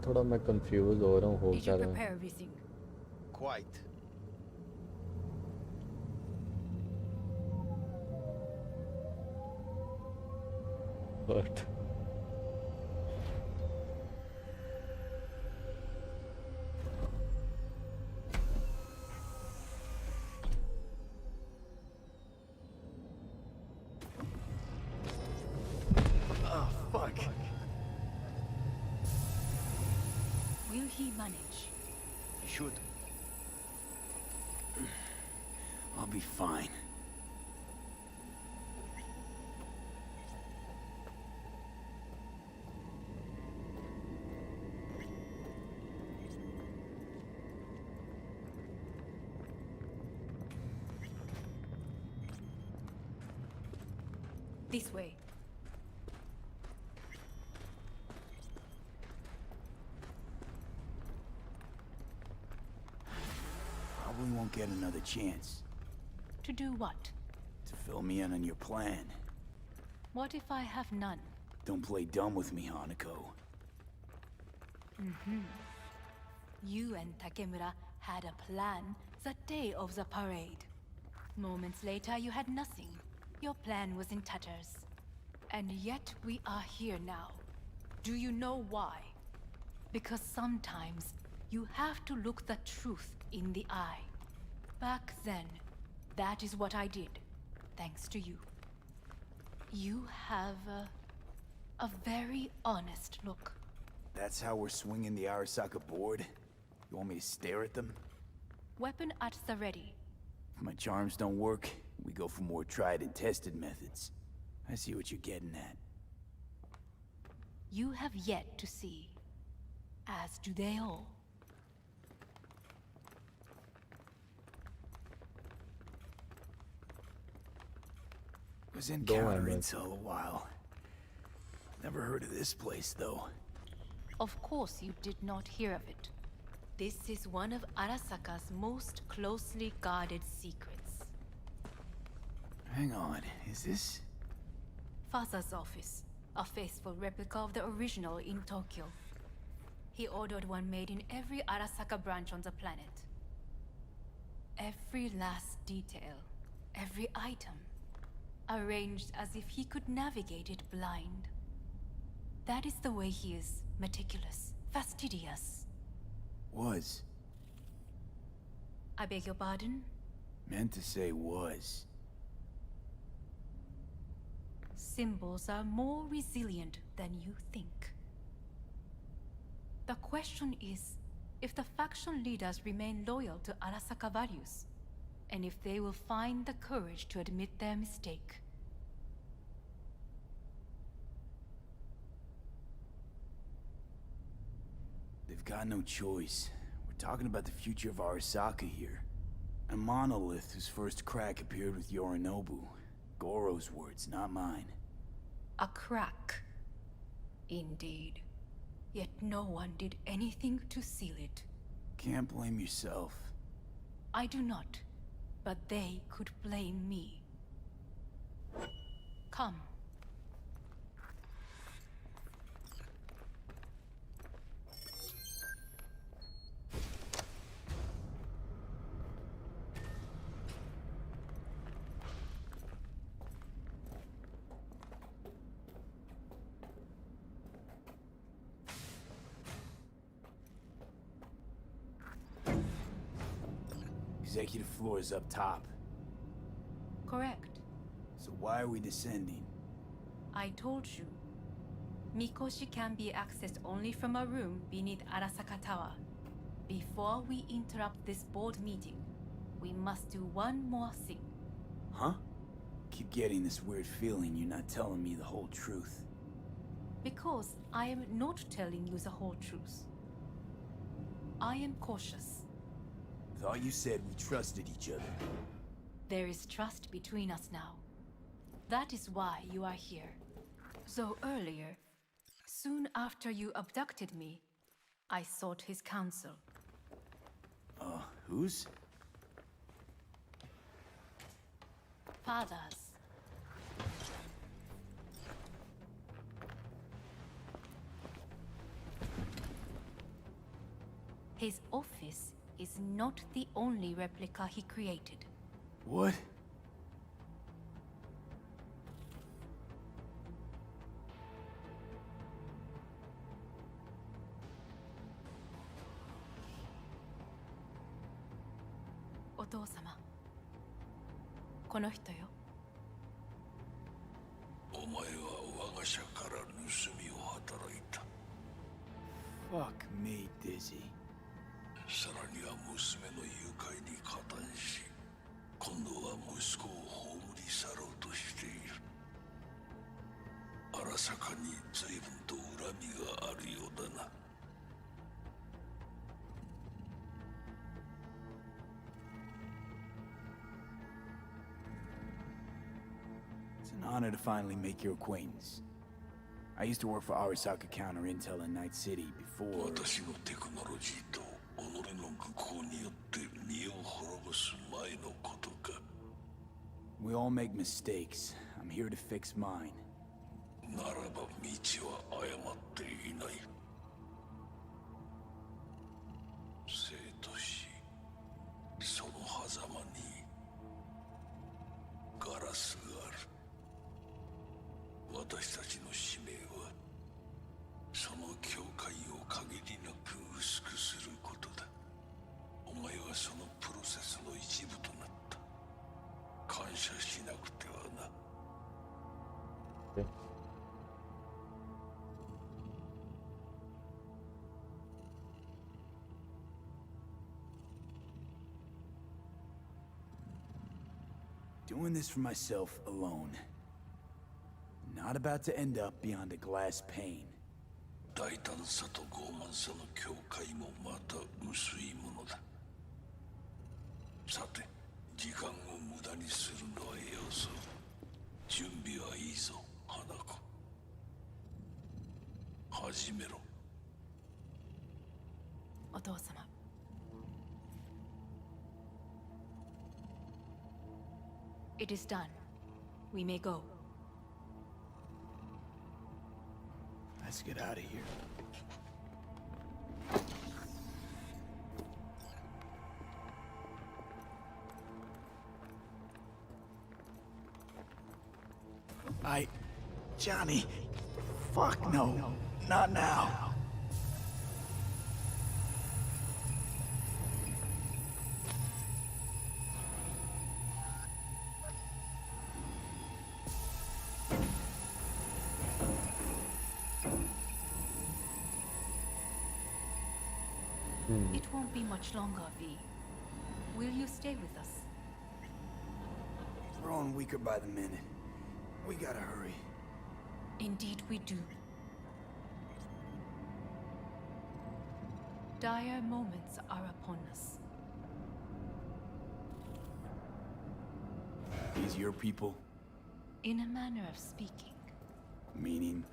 थोड़ा मैं confuse हो रहा हूँ हो क्या रहा है Quite. But Oh, fuck. Will he manage? He should. I'll be fine. This way. Probably won't get another chance. To do what? To fill me in on your plan. What if I have none? Don't play dumb with me, Hanako. You and Takemura had a plan the day of the parade. Moments later, you had nothing. Your plan was in tatters. And yet we are here now. Do you know why? Because sometimes you have to look the truth in the eye. Back then, that is what I did, thanks to you. You have a very honest look. That's how we're swinging the Arasaka board? You want me to stare at them? Weapon at the ready. If my charms don't work, we go for more tried and tested methods. I see what you're getting at. You have yet to see, as do they all. Was in Go counter ahead. intel a while. Never heard of this place, though. Of course you did not hear of it. This is one of Arasaka's most closely guarded secrets. Hang on, is this? Father's office, a faithful replica of the original in Tokyo. He ordered one made in every Arasaka branch on the planet. Every last detail, every item, arranged as if he could navigate it blind. That is the way he is, meticulous, fastidious. Was. I beg your pardon? Meant to say was. Symbols are more resilient than you think. The question is, if the faction leaders remain loyal to Arasaka values, and if they will find the courage to admit their mistake. They've got no choice. We're talking about the future of Arasaka here. A monolith whose first crack appeared with Yorinobu. Goro's words, not mine. A crack. Indeed. Yet no one did anything to seal it. Can't blame yourself. I do not, but they could blame me. Come. Executive floor is up top. Correct. So why are we descending? I told you. Mikoshi can be accessed only from a room beneath Arasaka Tower. Before we interrupt this board meeting, we must do one more thing. Huh? Keep getting this weird feeling you're not telling me the whole truth. Because I am not telling you the whole truth. I am cautious. Thought you said we trusted each other. There is trust between us now. That is why you are here. So earlier, soon after you abducted me, I sought his counsel. Whose? Father's. His office is not the only replica he created. What? Otou-sama. この人よ。お前は我が社から盗みを働いた。Fuck me, Dizzy. さらには娘の誘拐に加担し、今度さかに随分と恨みがあるようだな。It's an honor to finally make your acquaintance. I used to work for Arasaka Counter Intel in Night City before... 私のテクノロジーと己の愚行によって身を滅ぼす前のことか。We all make mistakes. I'm here to fix mine. ならば道は誤っていない。生と死、その狭間にガラスがある。私たちの使命はその境界を限りなく薄くすることだ。お前はそのプロセスの一部となった。感謝しなくてはな。Doing this for myself alone. Not about to end up beyond a glass pane. 大胆さと傲慢さの境界もまた薄いものだ。さて、時間を無駄にするのはよそう。準備はいいぞ、花子。始めろ。お父様。It is done. We may go. Let's get out of here. Johnny. Fuck no. Not now. It won't be much longer, V. Will you stay with us? Growing weaker by the minute. We gotta hurry. Indeed we do. Dire moments are upon us. These your people? In a manner of speaking. Meaning?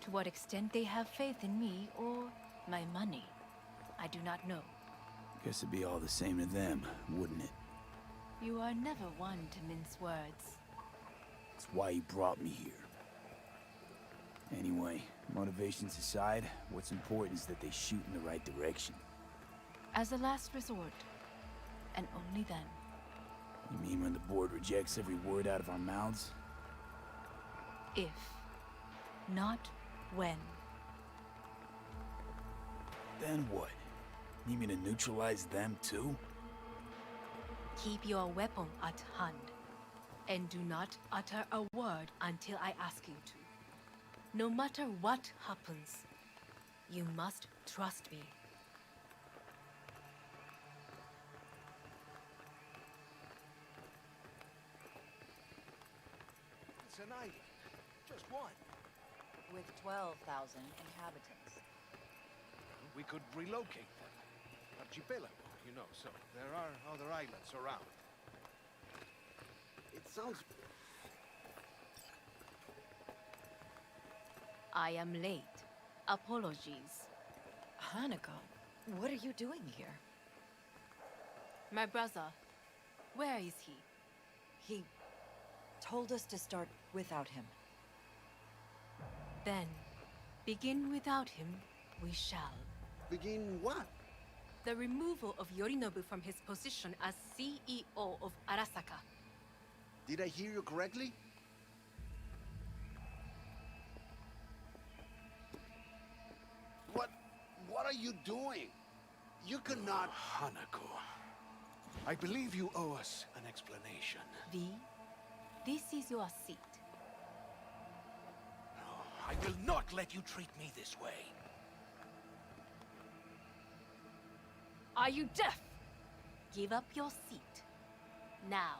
To what extent they have faith in me or my money, I do not know. Guess it'd be all the same to them, wouldn't it? You are never one to mince words. That's why you brought me here. Anyway, motivations aside, what's important is that they shoot in the right direction. As a last resort, and only then. You mean when the board rejects every word out of our mouths? If, not when. Then what? Need me to neutralize them too? Keep your weapon at hand, and do not utter a word until I ask you to. No matter what happens, you must trust me. It's an island. Just one. With 12,000 inhabitants. We could relocate them. Archipelago, you know, so there are other islands around. It sounds... I am late. Apologies. Hanako, what are you doing here? My brother, where is he? He told us to start without him. Then, begin without him, we shall. Begin what? The removal of Yorinobu from his position as CEO of Arasaka. Did I hear you correctly? What are you doing? You cannot... Hanako, I believe you owe us an explanation. V, this is your seat. No, I will not let you treat me this way. Are you deaf? Give up your seat. Now.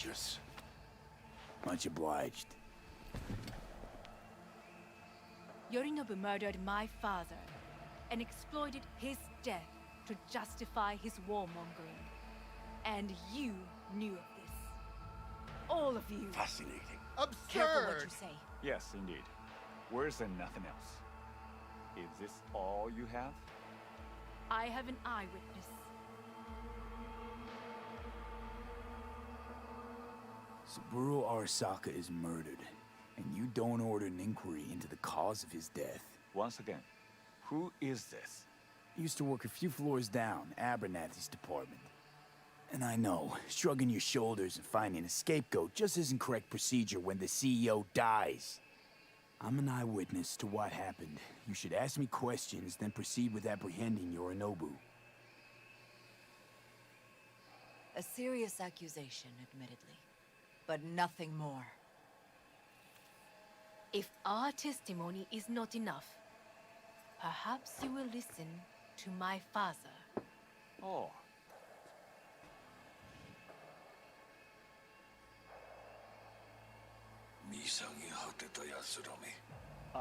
soldiers. Much obliged. Yorinobu murdered my father and exploited his death to justify his warmongering. And you knew of this. All of you. Fascinating. Careful what you say. Yes, indeed. Worse than nothing else. Is this all you have? I have an eyewitness. Saburo Arasaka is murdered, and you don't order an inquiry into the cause of his death. Once again, who is this? Used to work a few floors down, Abernathy's department. And I know, shrugging your shoulders and finding a scapegoat just isn't correct procedure when the CEO dies. I'm an eyewitness to what happened. You should ask me questions, then proceed with apprehending Yorinobu. A serious accusation, admittedly, but nothing more. If our testimony is not enough, perhaps you will listen to my father. Oh.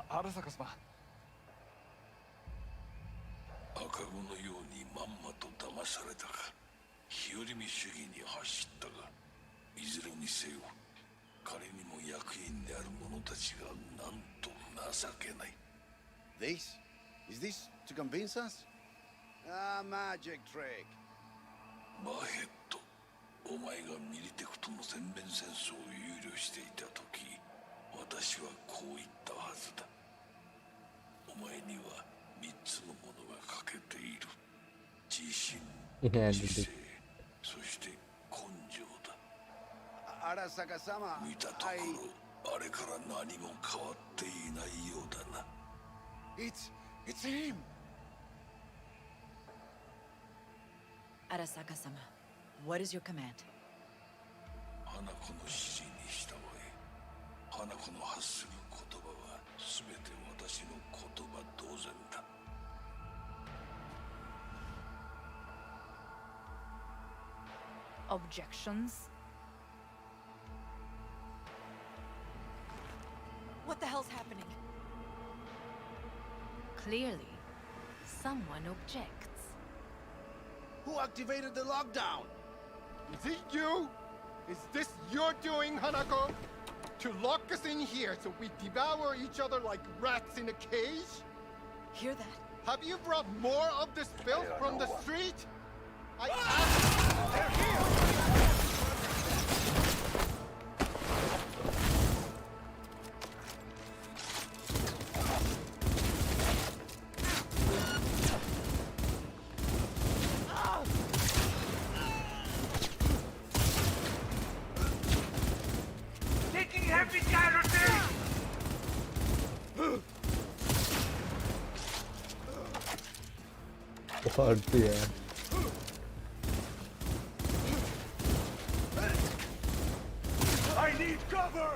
Arasaka-sama. 赤子のようにまんまと騙されたか、日和見主義に走ったが、いずれにせよ、彼にも役員である者たちがなんと情けない。This? Is this to convince us? Ah, magic trick. バヘッド、お前がミリテクとの全面戦争を憂慮していた時、私はこう言ったはずだ。お前には3つのものが欠けている。自信、知性、そして根性だ。Arasaka-sama, 見たところ、あれから何も変わっていないようだな。It's him! Arasaka-sama, what is your command? 花子の指示に従え、花子の発する言葉は全て私の言葉同然だ。Objections? What the hell's happening? Clearly, someone objects. Who activated the lockdown? Is it you? Is this your doing, Hanako? To lock us in here so we devour each other like rats in a cage? Hear that? Have you brought more of this filth from the street? I asked. They're here! Taking heavy casualties! What the hell? I need cover!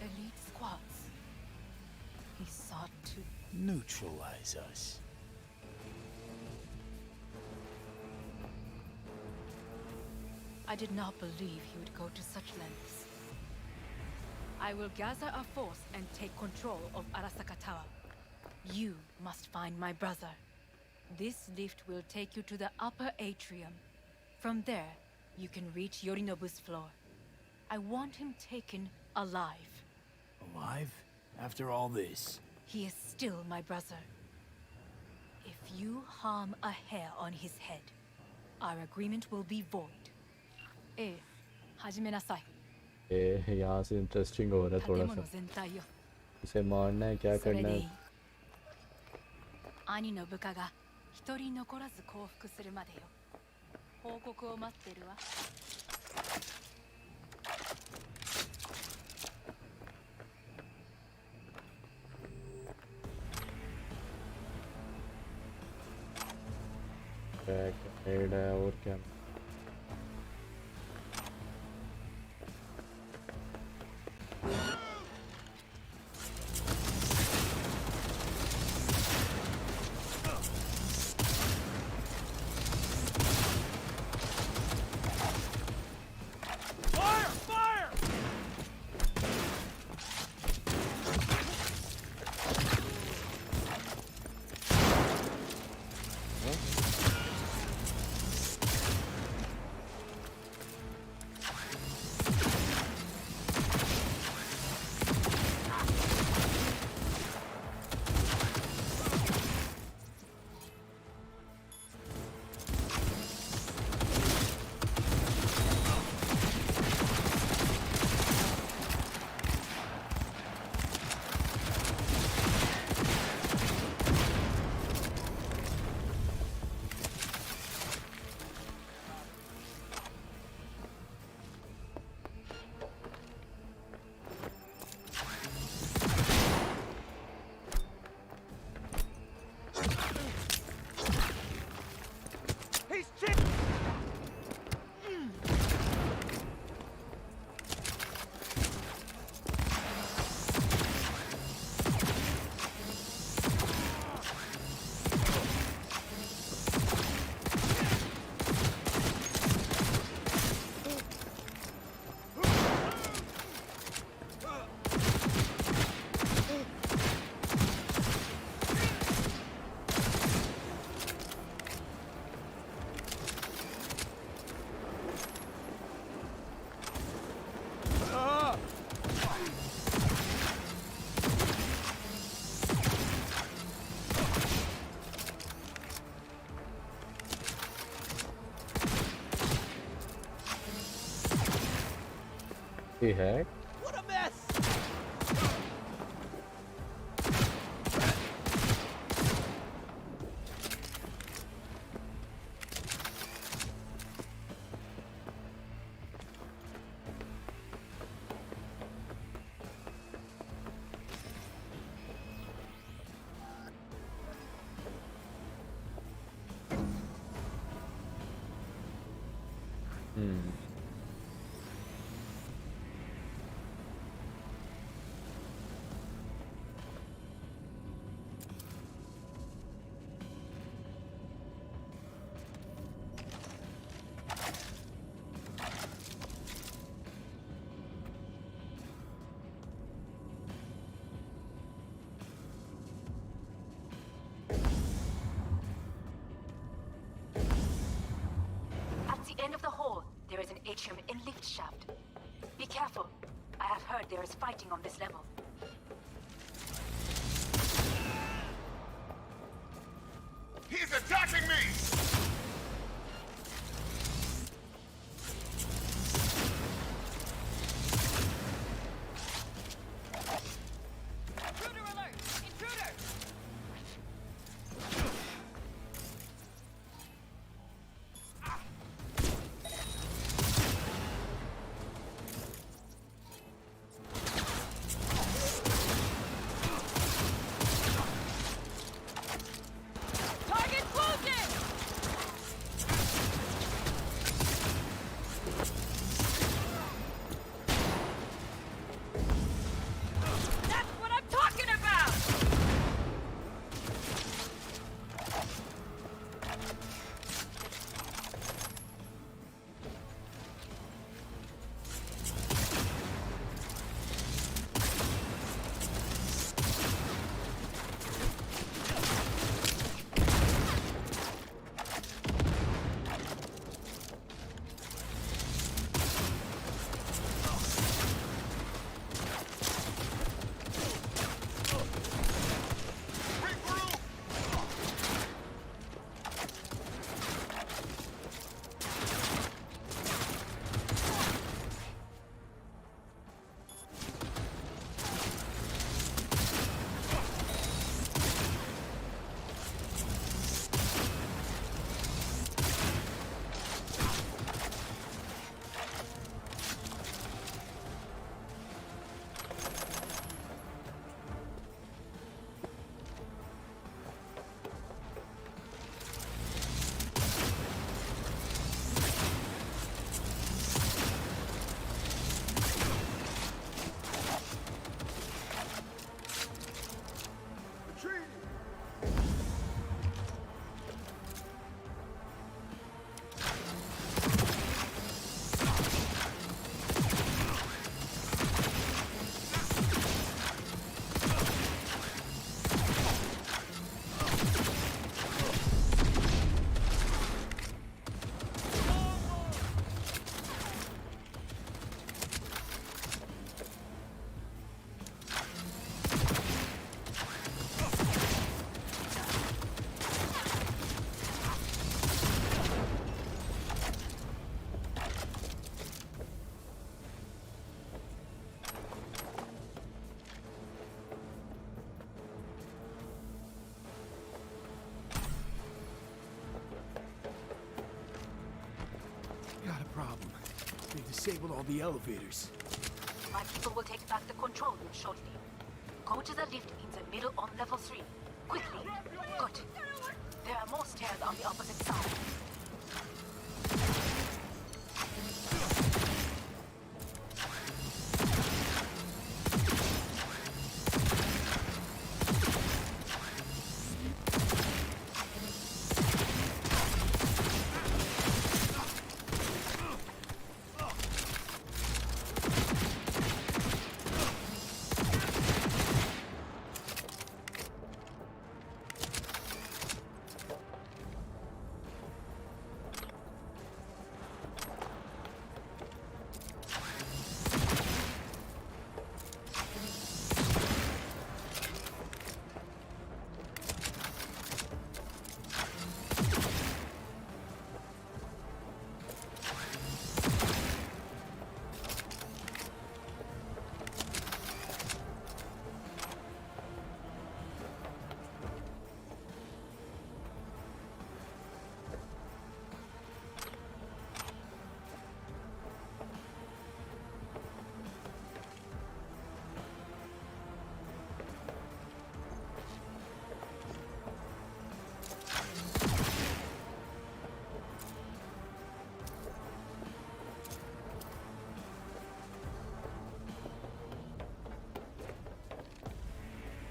Elite squads. He sought to Neutralize us. I did not believe he would go to such lengths. I will gather a force and take control of Arasaka Tower. You must find my brother. This lift will take you to the upper atrium. From there, you can reach Yorinobu's floor. I want him taken alive. Alive? After all this? He is still my brother. If you harm a hair on his head, our agreement will be void. हजमे नासाई। यहाँ से interesting हो रहा है थोड़ा सा। इसे मारना है क्या करना है? 兄の部下が一人残らず降伏するまでよ。報告を待ってるわ。हेड है और क्या? He had. What a mess! End of the hall, there is an atrium in lift shaft. Be careful. I have heard there is fighting on this level. He's attacking me! Intruder alert! Intruder! Target wounded! That's what I'm talking about! Got a problem. They disabled all the elevators. My people will take back the control room shortly. Go to the lift in the middle on level 3. Quickly. Good. There are more stairs on the opposite side.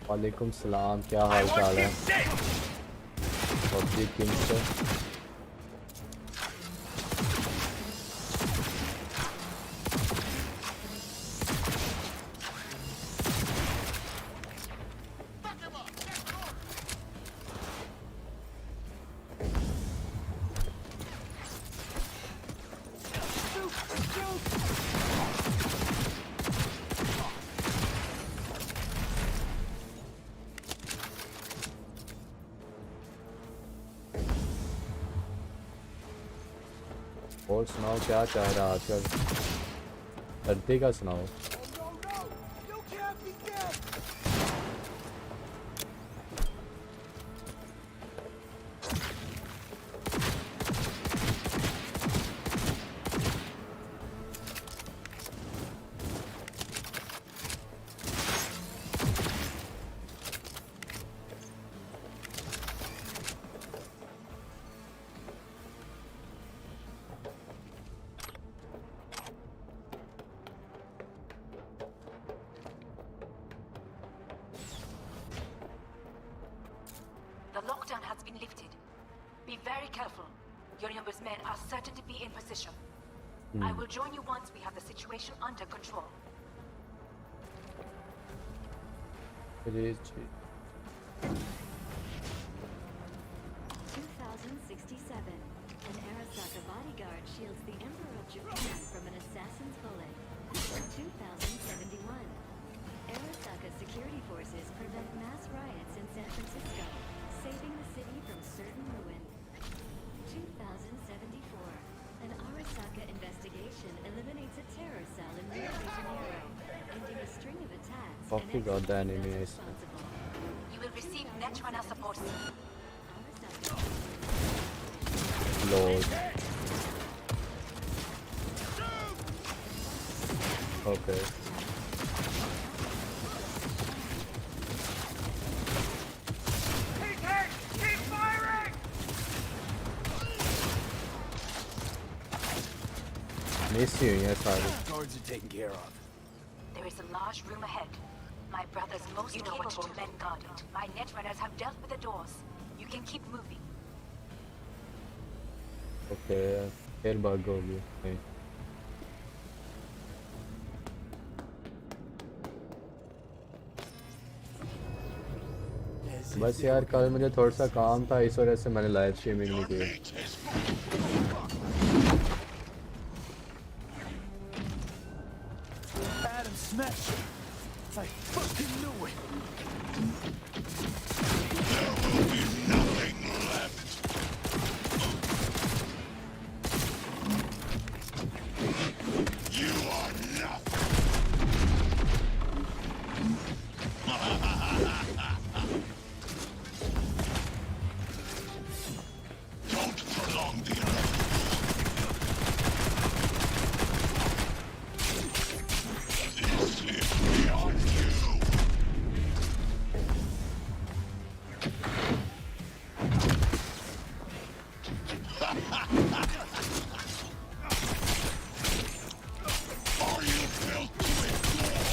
वालेकुम सलाम, क्या हाल चाल है? PUBG किंगस्टर और सुनाओ क्या चाह रहा आजकल? सर्दी का सुनाओ। The lockdown has been lifted. Be very careful. Yorinobu's men are certain to be in position. I will join you once we have the situation under control. 2067. An Arasaka bodyguard shields the Emperor of Japan from an assassin's bullet. 2071. Arasaka security forces prevent mass riots in San Francisco, saving the city from certain ruin. 2074. An Arasaka investigation eliminates a terror cell in Rio de Janeiro, ending a string of attacks and got the executing enemy. those responsible. You will receive Netrunner support. Lord. Okay. Miss you, yes, Guards are taken care of. There is a large room ahead. My brother's most capable men guard it. My netrunners have dealt with the doors. You can keep moving. Okay, फिर bug होगी। बस यार कल मुझे थोड़ा सा काम था, इस वजह से मैंने लाइव स्ट्रीमिंग नहीं की। Adam Smash! I fucking knew it! There will be nothing left. You are nothing. Don't prolong the earth. This is beyond you. Are you built to endure?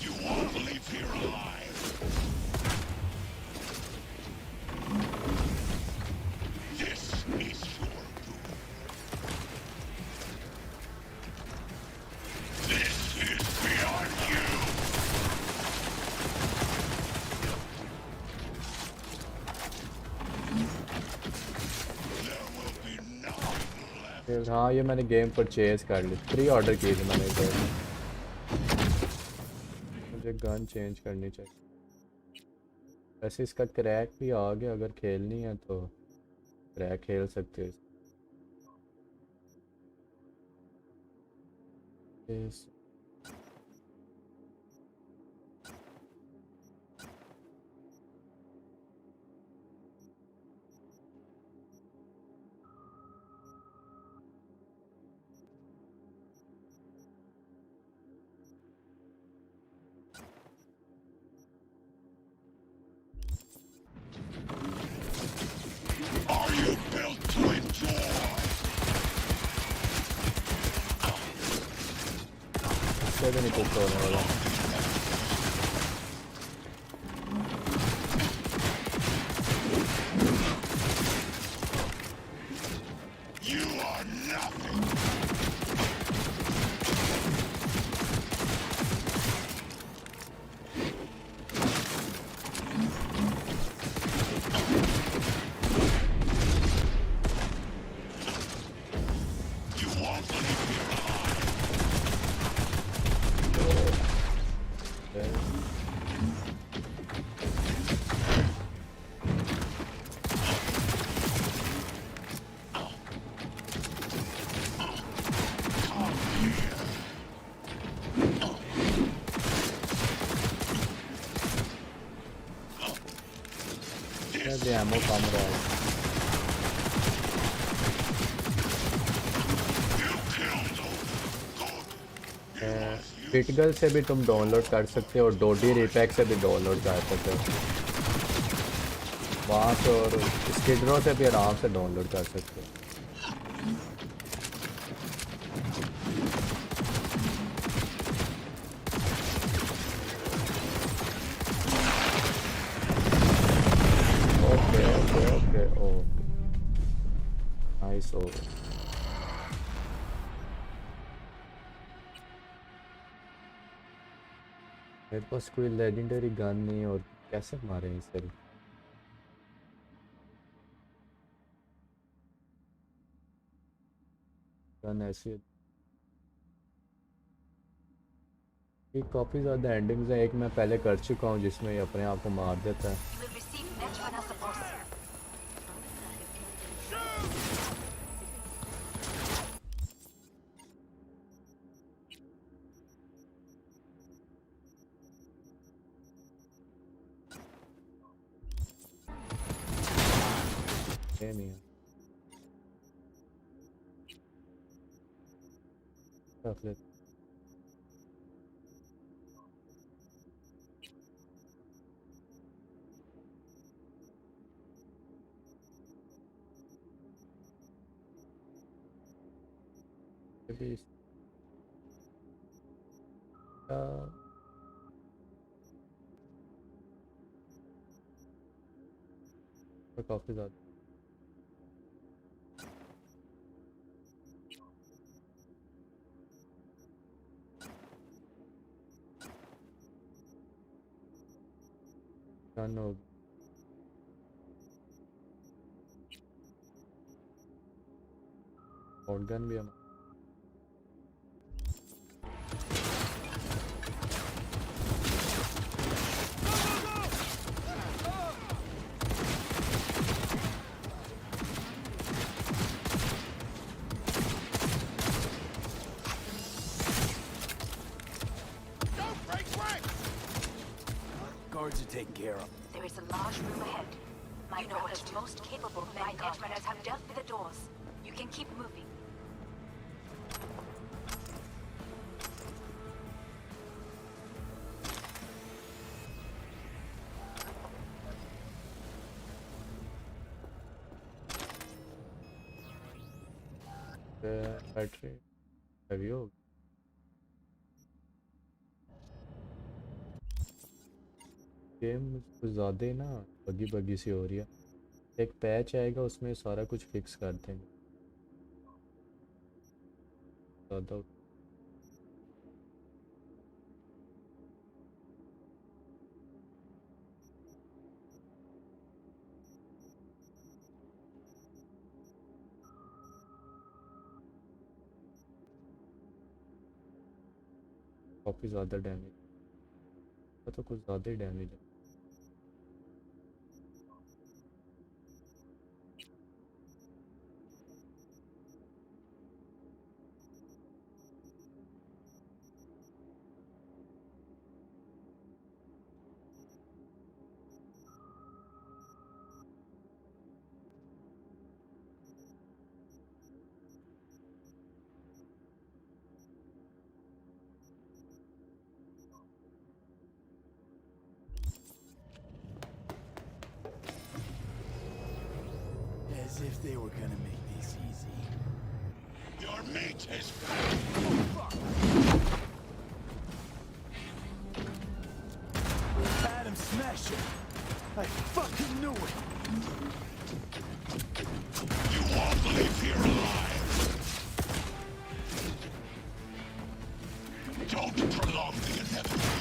You won't leave here alive. This is your doom. This is beyond you. There will be nothing left. हाँ ये मैंने game purchase कर ली, 3 order किए थे मैंने इधर। मुझे gun change करनी चाहिए। वैसे इसका क्रैक भी आ गया, अगर खेलनी है तो क्रैक खेल सकते हो। Are you built to endure? इससे भी नहीं कुछ होने वाला। एमो कम रहा है। पिटगल से भी तुम डाउनलोड कर सकते हो और डोडी रिपैक से भी डाउनलोड कर सकते हो वहाँ से, और स्किडरो से भी आराम से डाउनलोड कर सकते हो। मेरे पास कोई लेजेंडरी गन नहीं है और कैसे मारे इसे। गन ऐसी एक काफ़ी ज़्यादा एंडिंग्स हैं। एक मैं पहले कर चुका हूँ जिसमें ये अपने आप को मार देता है। नहीं रख लेते। काफ़ी ज़्यादा गन हो और गन भी हम Guards are taken care of. There is a large room ahead. My knowledge, most capable men guardrunners have dealt with the doors. You can keep moving. Battery heavy हो गेम कुछ ज़्यादा ही ना बगी बगी सी हो रही है। एक पैच आएगा उसमें सारा कुछ फिक्स कर देंगे। ज़्यादा काफ़ी ज़्यादा डैमेज तो कुछ ज़्यादा ही डैमेज है। As if they were gonna make this easy. Your mate has I fucking knew it! You won't leave here alive! Don't prolong the inevitable!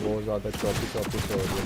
बहुत ज़्यादा चौपी से हो रही है।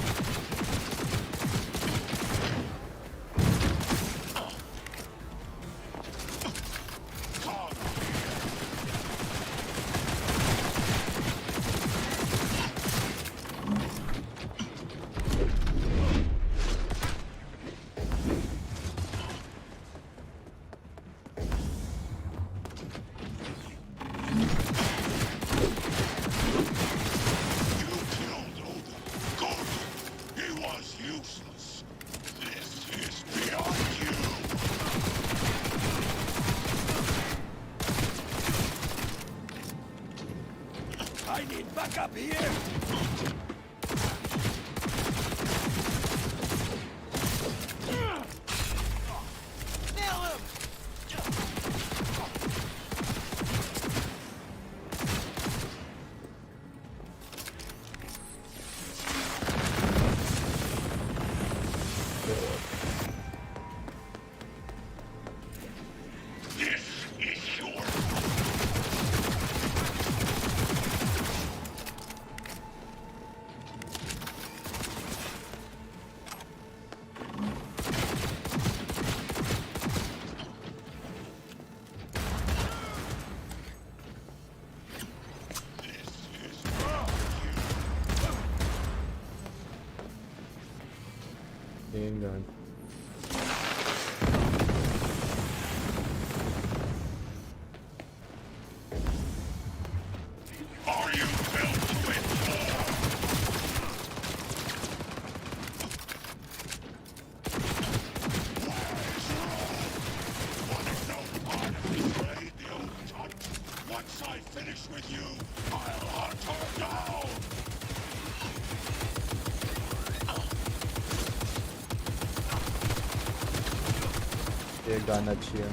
Gun. Are you built to endure? Wanna know how to betray the old touch? Once I finish with you, I'll hunt her down! ये गाना अच्छी है।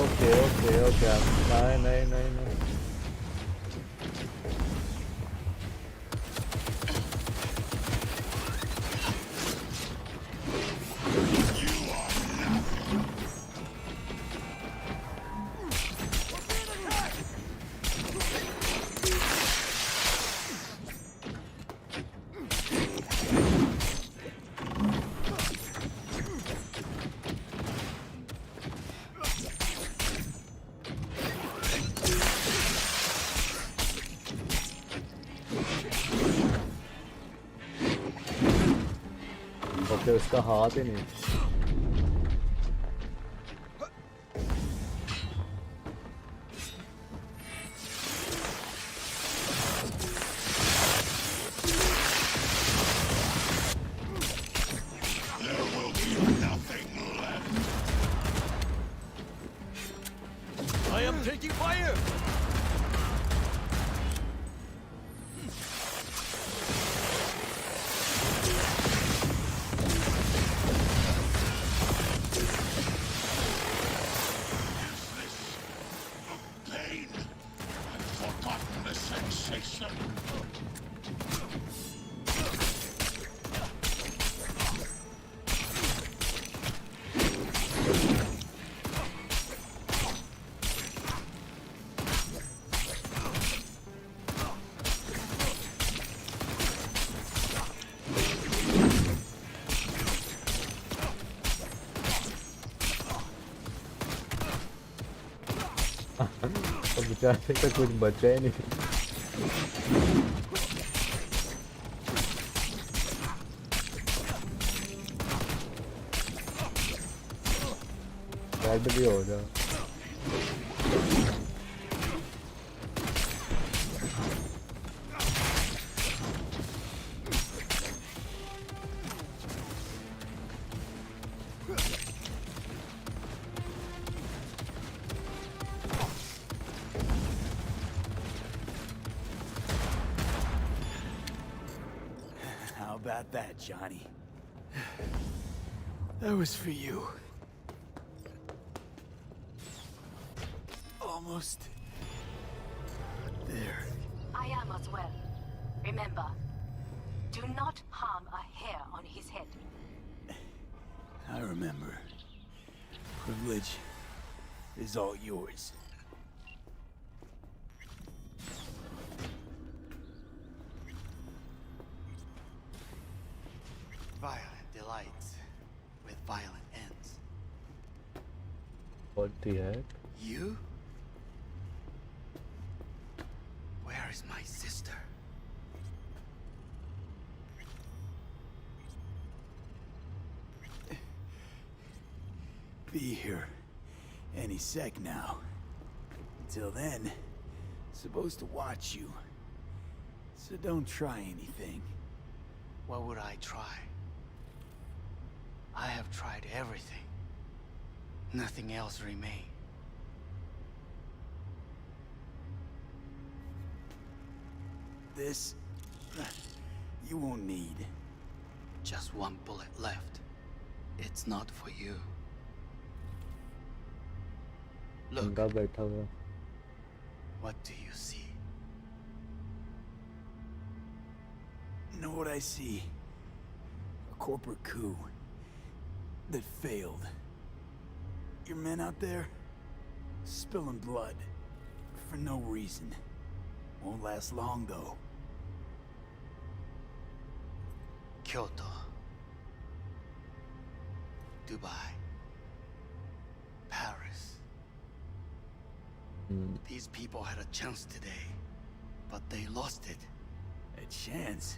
Okay. नहीं। ओके उसका हाथ ही नहीं। I am taking fire! तो बेचारे का कुछ बचा ही नहीं। रेड भी हो जा। How about that, Johnny? That was for you. Almost there. I am as well. Remember, do not harm a hair on his head. I remember. Privilege is all yours. Violent delights with violent ends. What the heck? You? Where is my sister? Be here any sec now. Until then, supposed to watch you. So don't try anything. What would I try? I have tried everything. Nothing else remains. This, you won't need. Just one bullet left. It's not for you. Look. बंदा बैठा हुआ। What do you see? Know what I see? A corporate coup that failed. Your men out there, spilling blood for no reason. Won't last long though. Kyoto. Dubai. Paris. These people had a chance today, but they lost it. A chance?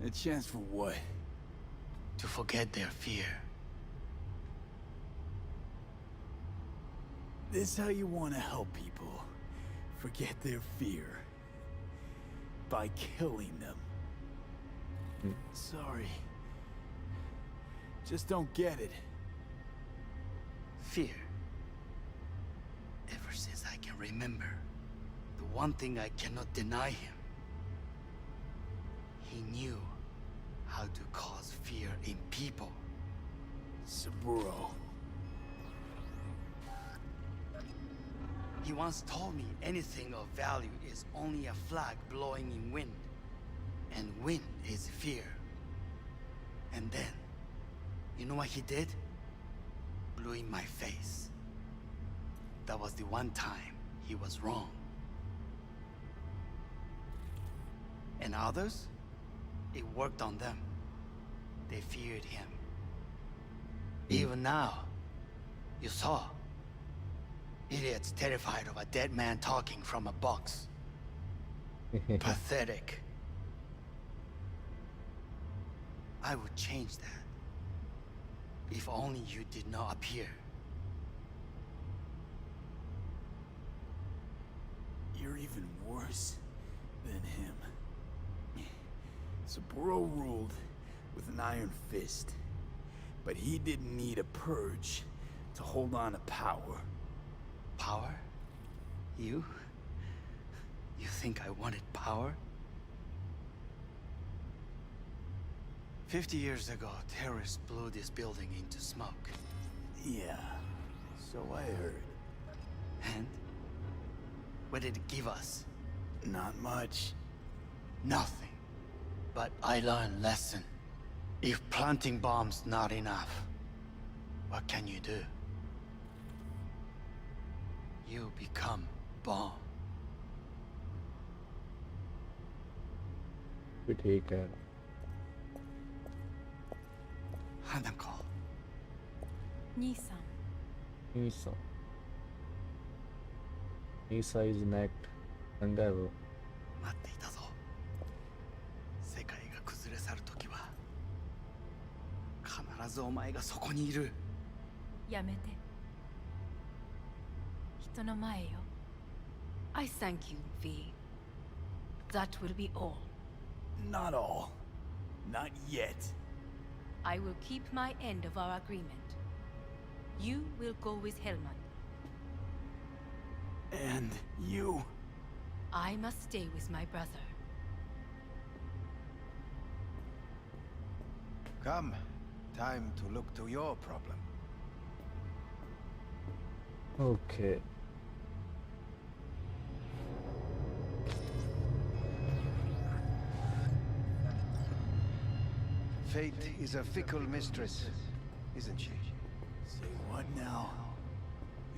A chance for what? To forget their fear. This how you want to help people forget their fear? By killing them. Sorry. Just don't get it. Fear. Ever since I can remember, the one thing I cannot deny him. He knew how to cause fear in people. Saburo. He once told me anything of value is only a flag blowing in wind. And wind is fear. And then, you know what he did? Blew in my face. That was the one time he was wrong. And others? It worked on them. They feared him. Even now, you saw. Idiots terrified of a dead man talking from a box. Pathetic. I would change that. If only you did not appear. You're even worse than him. Saburo ruled with an iron fist, but he didn't need a purge to hold on to power. Power? You? You think I wanted power? 50 years ago, terrorists blew this building into smoke. Yeah, so I heard. And? What did it give us? Not much. Nothing. But I learned a lesson. If planting bombs not enough, what can you do? You become bomb. भी ठीक है। Hanako. Nisan. Nisan. knee size neck なんだよ。待っていたぞ。世界が崩れ去る時は必ずお前がそこにいる。やめて。人の前よ。I thank you, V. That will be all. Not all. Not yet. I will keep my end of our agreement. You will go with Hellman. And you? I must stay with my brother. Come. Time to look to your problem. Okay. Fate is a fickle mistress, isn't she? Say what now?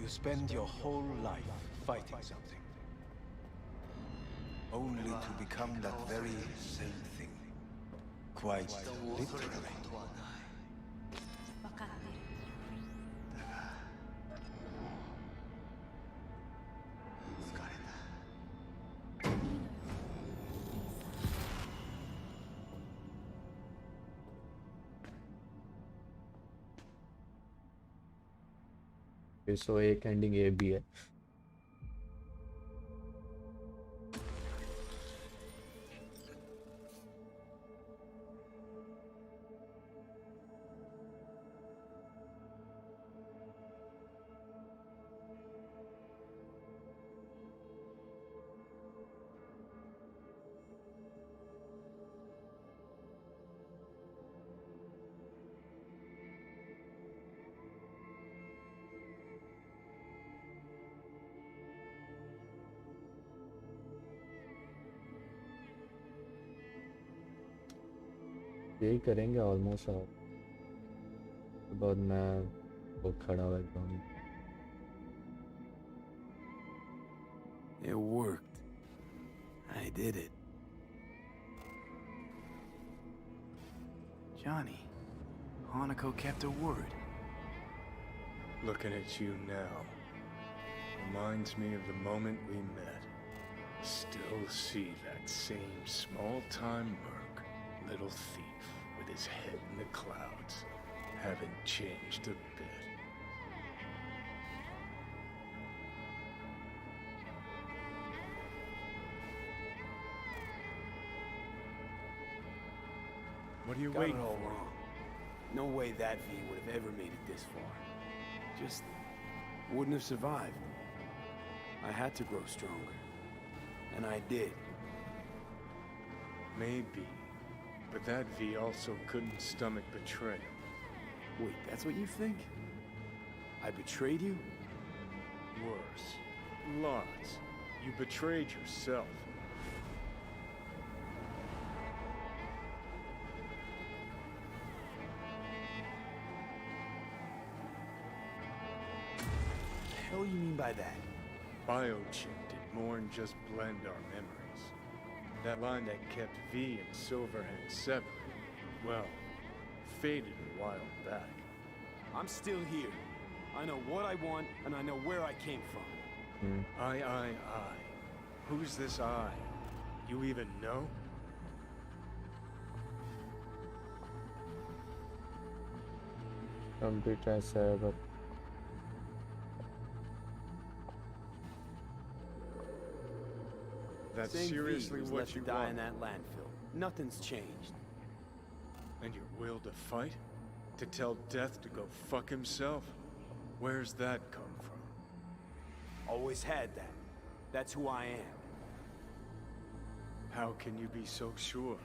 You spend your whole life fighting something, only to become that very same thing. Quite literally. 分かってる。疲れた。いいのよ。Okay, so एक ending A भी है. यही करेंगे almost आप उसके बाद मैं वो खड़ा हुआ जाऊंगा. It worked. I did it. Johnny, Hanako kept her word. Looking at you now reminds me of the moment we met. Still see that same small-time merc, little thief with his head in the clouds. Haven't changed a bit. What are you Got waiting it all for? wrong. No way that V would have ever made it this far. Just wouldn't have survived. I had to grow stronger. And I did. Maybe. But that V also couldn't stomach betrayal. Wait, that's what you think? I betrayed you? Worse. Lots. You betrayed yourself. What the hell you mean by that? Biochip did more than just blend our memories. That line that kept V and Silverhand separate, well, faded a while back. I'm still here. I know what I want, and I know where I came from. I. Who's this I? You even know? Computer server. That's Same seriously V was what left you to die want? in that landfill. Nothing's changed. And your will to fight? To tell Death to go fuck himself? Where's that come from? Always had that. That's who I am. How can you be so sure?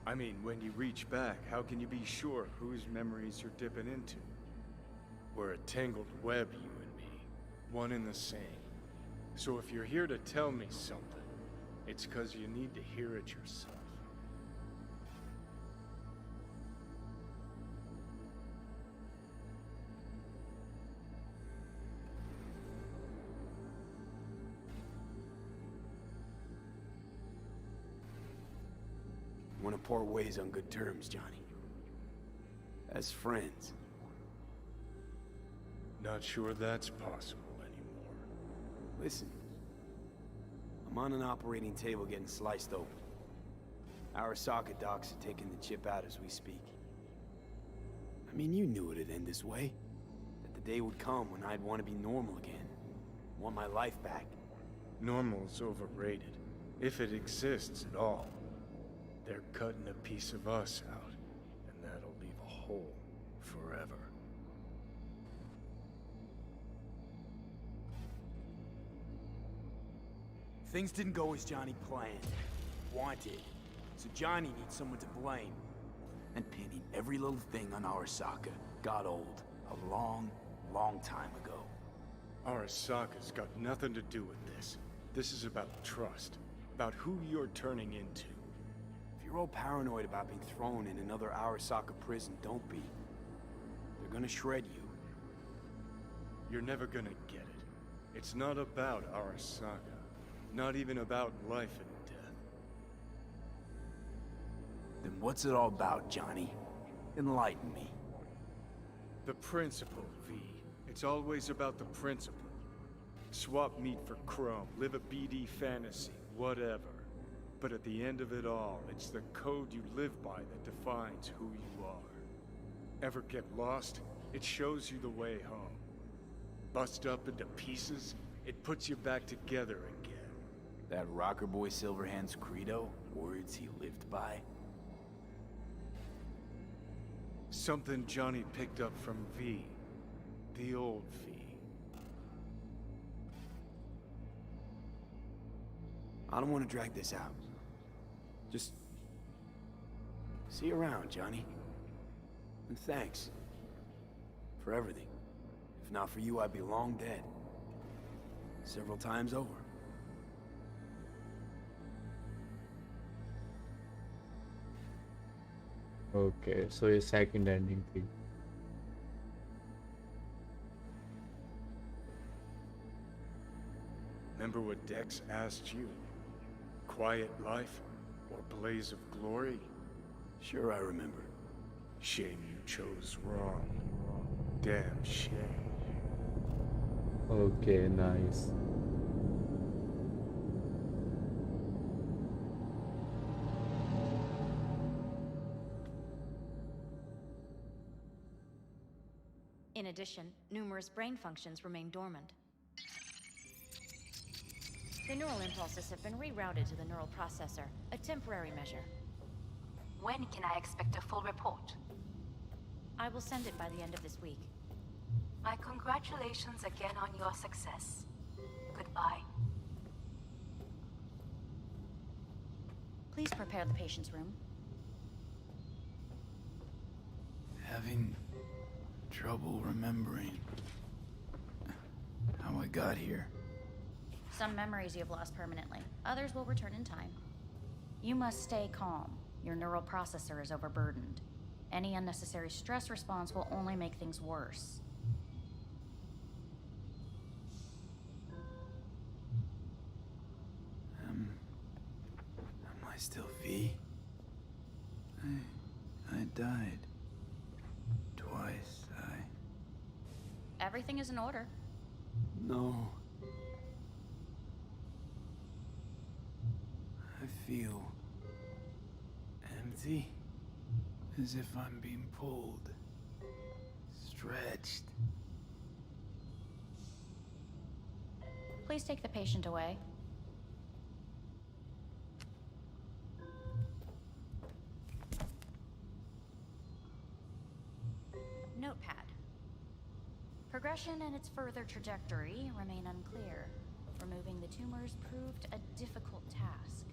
I mean, when you reach back, how can you be sure whose memories you're dipping into? We're a tangled web, you and me. One and the same. So if you're here to tell me something, it's 'cause you need to hear it yourself. Want to part ways on good terms, Johnny. As friends. Not sure that's possible anymore. Listen, I'm on an operating table getting sliced open. Arasaka docs are taking the chip out as we speak. I mean, you knew it'd end this way. That the day would come when I'd want to be normal again. Want my life back. Normal's overrated. If it exists at all. They're cutting a piece of us out, and that'll leave a hole forever. Things didn't go as Johnny planned. Wanted. So Johnny needs someone to blame. And pinning every little thing on Arasaka got old a long, long time ago. Arasaka's got nothing to do with this. This is about trust. About who you're turning into. If you're all paranoid about being thrown in another Arasaka prison, don't be. They're gonna shred you. You're never gonna get it. It's not about Arasaka. Not even about life and death. Then what's it all about, Johnny? Enlighten me. The principle, V. It's always about the principle. Swap meat for chrome, live a BD fantasy, whatever. But at the end of it all, it's the code you live by that defines who you are. Ever get lost? It shows you the way home. Bust up into pieces? It puts you back together again. That rocker boy Silverhand's credo? Words he lived by? Something Johnny picked up from V. The old V. I don't want to drag this out. Just... see you around, Johnny. And thanks. For everything. If not for you, I'd be long dead. Several times over. Okay, so ये second ending थी. Remember what Dex asked you? Quiet life or blaze of glory? Sure, I remember. Shame you chose wrong. Damn shame. Okay, nice. In addition, numerous brain functions remain dormant. The neural impulses have been rerouted to the neural processor, a temporary measure. When can I expect a full report? I will send it by the end of this week. My congratulations again on your success. Goodbye. Please prepare the patient's room. Having trouble remembering how I got here. Some memories you have lost permanently. Others will return in time. You must stay calm. Your neural processor is overburdened. Any unnecessary stress response will only make things worse. Am I still V? I died. Twice, Everything is in order. No. I feel empty. As if I'm being pulled. Stretched. Please take the patient away. Notepad. Progression and its further trajectory remain unclear. Removing the tumors proved a difficult task.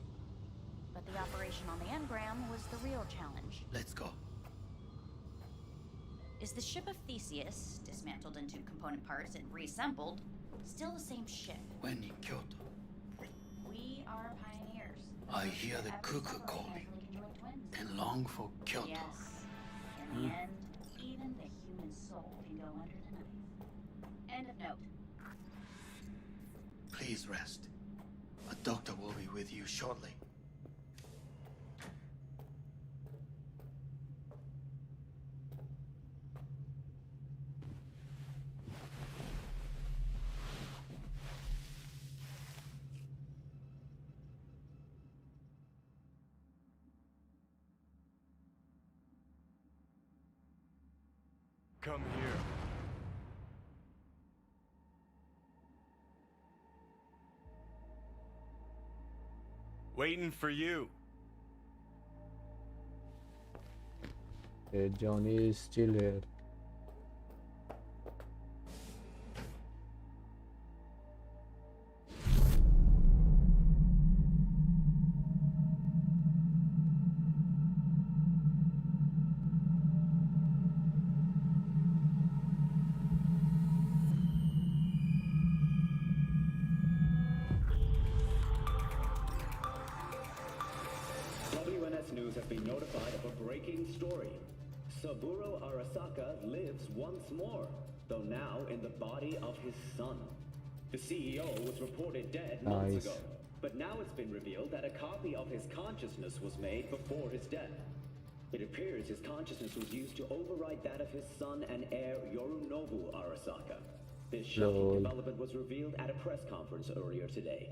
But the operation on the engram was the real challenge. Let's go. Is the ship of Theseus, dismantled into component parts and reassembled, still the same ship? When in Kyoto, We are pioneers. I hear the cuckoo calling and long for Kyoto. Yes. In the end, even the human soul can go under the knife. End of note. Please rest. A doctor will be with you shortly. Come here. Waiting for you. Johnny is still here. WNS News has been notified of a breaking story. Saburo Arasaka lives once more, though now in the body of his son. The CEO was reported dead months ago, but now it's been revealed that a copy of his consciousness was made before his death. It appears his consciousness was used to override that of his son and heir Yorunobu Arasaka. This shocking development was revealed at a press conference earlier today.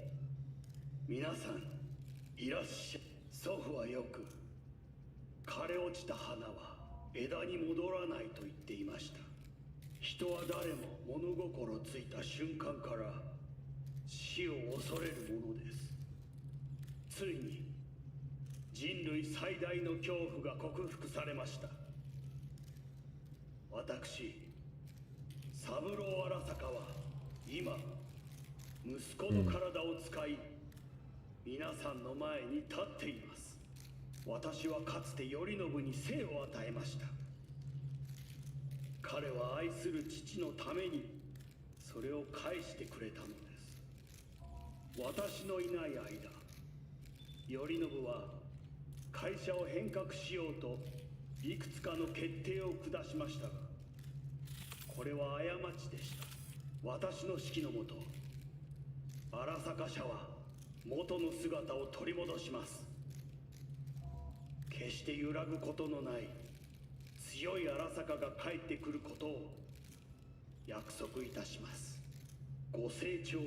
皆さん、いらっしゃい。祖父はよく、枯れ落ちた花は枝に戻らないと言っていました。人は誰も物心ついた瞬間から死を恐れるものです。ついに人類最大の恐怖が克服されました。私、三郎荒坂は今、息子の体を使い、皆さんの前に立っています。私はかつて頼信に生を与えました。彼は愛する父のためにそれを返してくれたのです。私のいない間、頼信は会社を変革しようといくつかの決定を下しましたが、これは過ちでした。私の指揮のもと、荒坂社は元の姿を取り戻します。決して揺らぐことのない強い荒坂が帰ってくることを約束いたします。ご清聴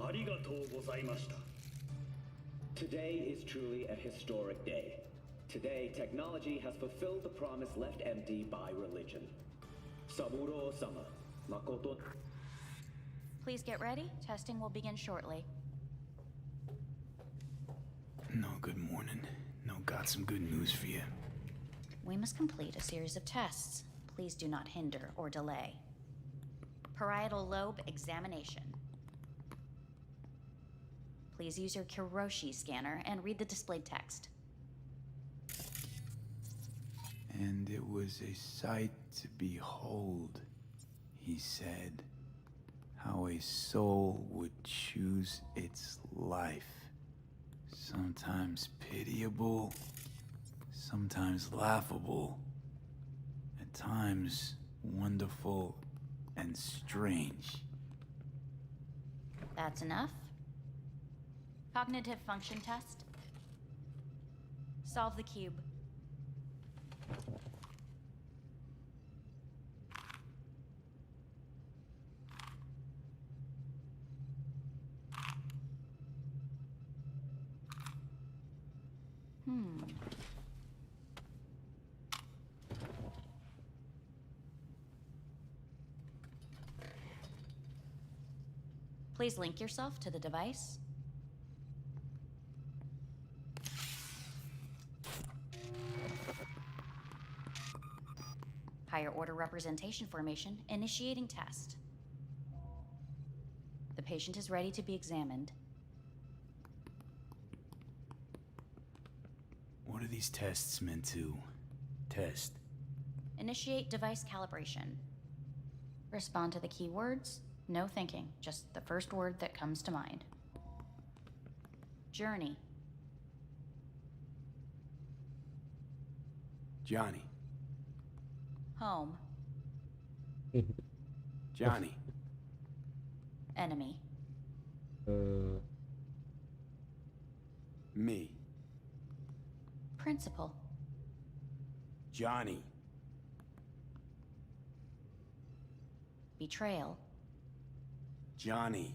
ありがとうございました。 Today is truly a historic day. Today, technology has fulfilled the promise left empty by religion. Saburo-sama, Makoto. Please get ready. Testing will begin shortly. No, good morning. No, got some good news for you. We must complete a series of tests. Please do not hinder or delay. Parietal lobe examination. Please use your Kiroshi scanner and read the displayed text. And it was a sight to behold, he said, how a soul would choose its life. Sometimes pitiable, sometimes laughable, at times wonderful and strange. That's enough. Cognitive function test. Solve the cube. Please link yourself to the device. Higher order representation formation, initiating test. The patient is ready to be examined. What are these tests meant to test? Initiate device calibration. Respond to the keywords. No thinking, just the first word that comes to mind. Journey. Johnny. Home. Johnny. Enemy. Me. Principal. Johnny. Betrayal. Johnny.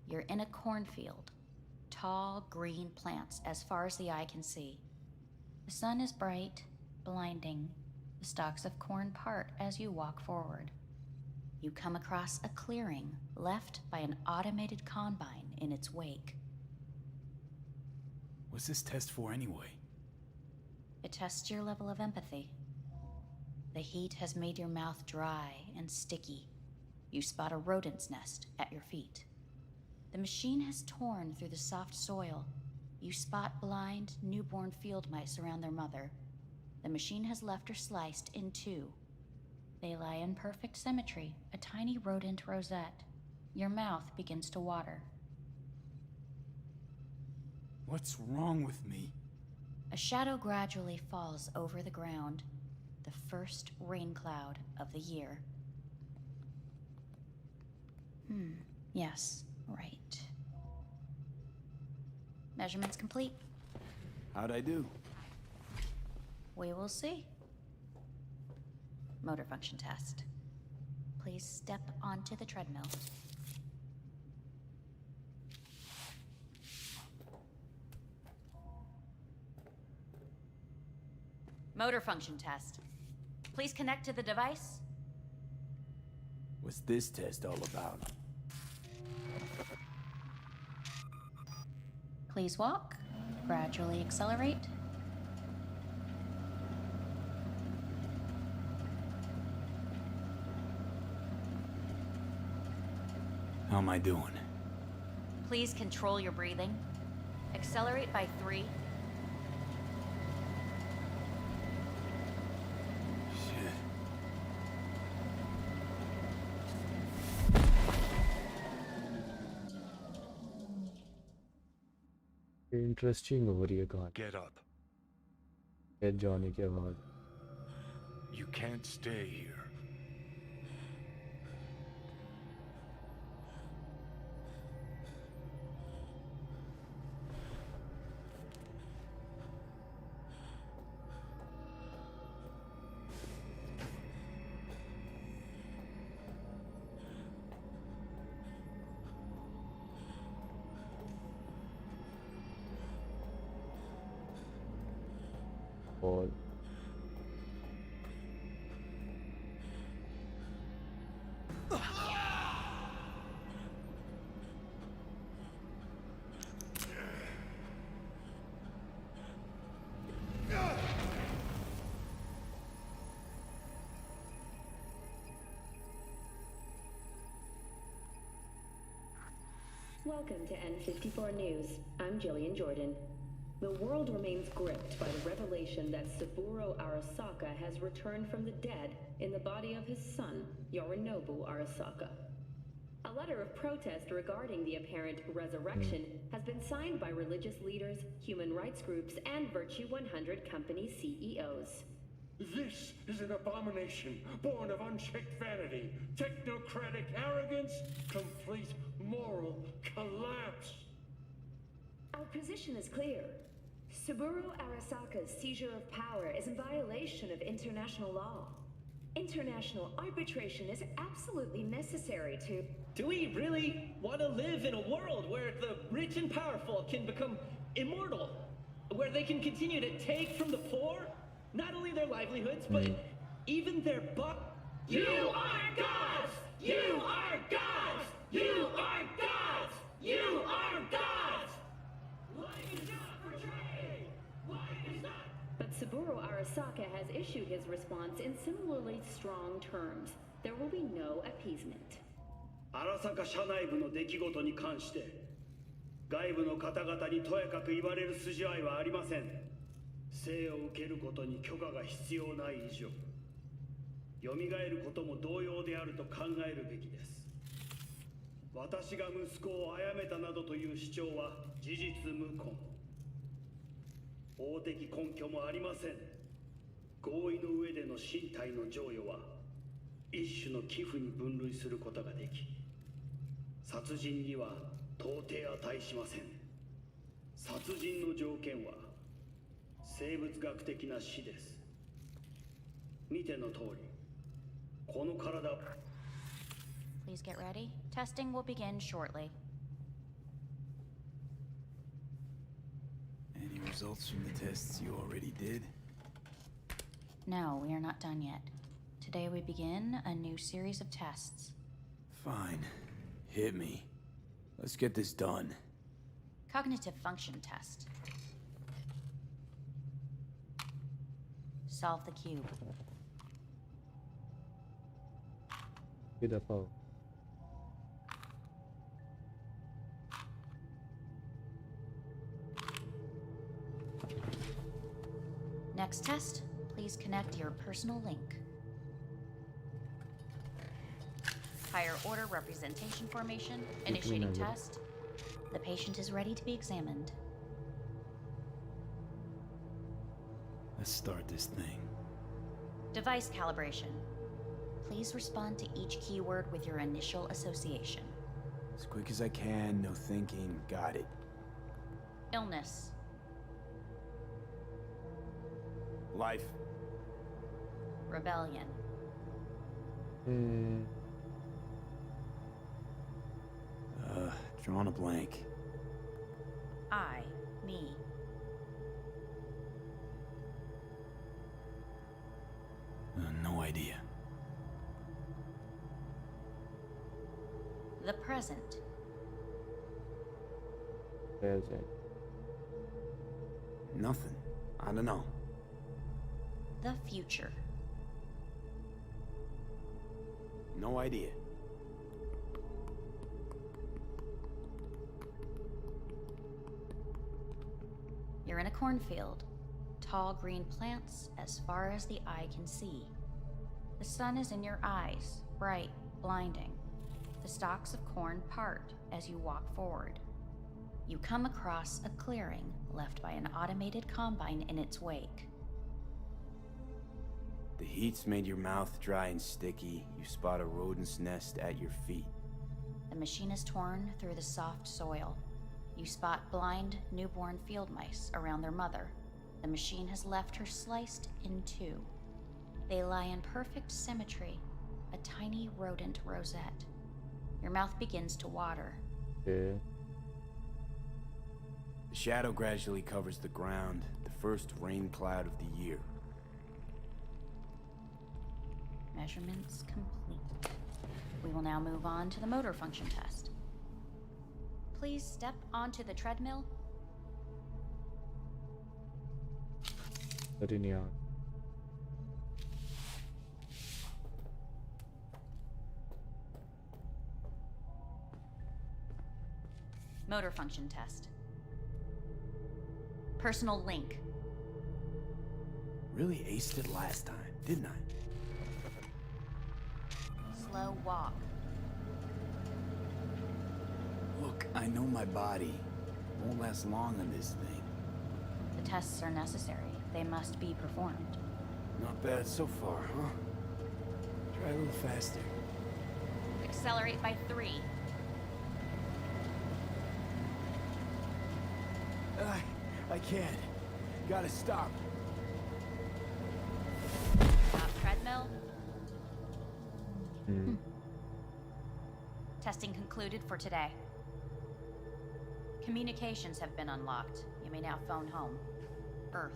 You're in a cornfield. Tall, green plants as far as the eye can see. The sun is bright, blinding. The stalks of corn part as you walk forward. You come across a clearing left by an automated combine in its wake. What's this test for anyway? It tests your level of empathy. The heat has made your mouth dry and sticky. You spot a rodent's nest at your feet. The machine has torn through the soft soil. You spot blind, newborn field mice around their mother. The machine has left her sliced in two. They lie in perfect symmetry, a tiny rodent rosette. Your mouth begins to water. What's wrong with me? A shadow gradually falls over the ground, the first rain cloud of the year. Yes, right. Measurements complete. How'd I do? We will see. Motor function test. Please step onto the treadmill. Motor function test. Please connect to the device. What's this test all about? Please walk. Gradually accelerate. How am I doing? Please control your breathing. Accelerate by 3. Interesting हो रही है कहानी. Get up. Get Johnny की आवाज. You can't stay here. और Welcome to N54 News. I'm Jillian Jordan. The world remains gripped by the revelation that Saburo Arasaka has returned from the dead in the body of his son, Yorinobu Arasaka. A letter of protest regarding the apparent resurrection has been signed by religious leaders, human rights groups, and Virtue 100 company CEOs. This is an abomination born of unchecked vanity, technocratic arrogance, complete moral collapse. Our position is clear. Saburo Arasaka's seizure of power is in violation of international law. International arbitration is absolutely necessary to... Do we really want to live in a world where the rich and powerful can become immortal? Where they can continue to take from the poor? Not only their livelihoods, but even their You are gods! You are gods! You are gods! You are gods! Life is not portrayed! Life is not... But Saburo Arasaka has issued his response in similarly strong terms. There will be no appeasement. 荒坂社内部の出来事に関して外部の方々にとやかく言われる筋合いはありません。生を受けることに許可が必要ない以上、蘇ることも同様であると考えるべきです。私が息子を殺めたなどという主張は事実無根。法的根拠もありません。合意の上での身体の贈与は一種の寄付に分類することができ、殺人には到底値しません。殺人の条件は生物学的な死です。見ての通り、この体。Please get ready. Testing will begin shortly. Anyway, results from the tests you already did? No, we are not done yet. Today we begin a new series of tests. Fine. Hit me. Let's get this done. Cognitive function test. Solve the cube. ये दफा हो। Next test, please connect your personal link. Higher order representation formation, initiating test. The patient is ready to be examined. Let's start this thing. Device calibration. Please respond to each keyword with your initial association. As quick as I can, no thinking. Got it. Illness. Life. Rebellion. Drawing a blank. I, me. No idea. The present. Present. Nothing. I don't know. The future. No idea. You're in a cornfield. Tall green plants as far as the eye can see. The sun is in your eyes, bright, blinding. The stalks of corn part as you walk forward. You come across a clearing left by an automated combine in its wake. The heat's made your mouth dry and sticky. You spot a rodent's nest at your feet. The machine is torn through the soft soil. You spot blind, newborn field mice around their mother. The machine has left her sliced in two. They lie in perfect symmetry, a tiny rodent rosette. Your mouth begins to water. Okay. The shadow gradually covers the ground, the first rain cloud of the year. Measurements complete. We will now move on to the motor function test. Please step onto the treadmill. Redragon. Motor function test. Personal link. Really aced it last time, didn't I? Slow walk. Look, I know my body. Won't last long on this thing. The tests are necessary. They must be performed. Not bad so far, huh? Try a little faster. Accelerate by 3. I can't. Gotta stop. Stop treadmill. Testing concluded for today. Communications have been unlocked. You may now phone home. Earth.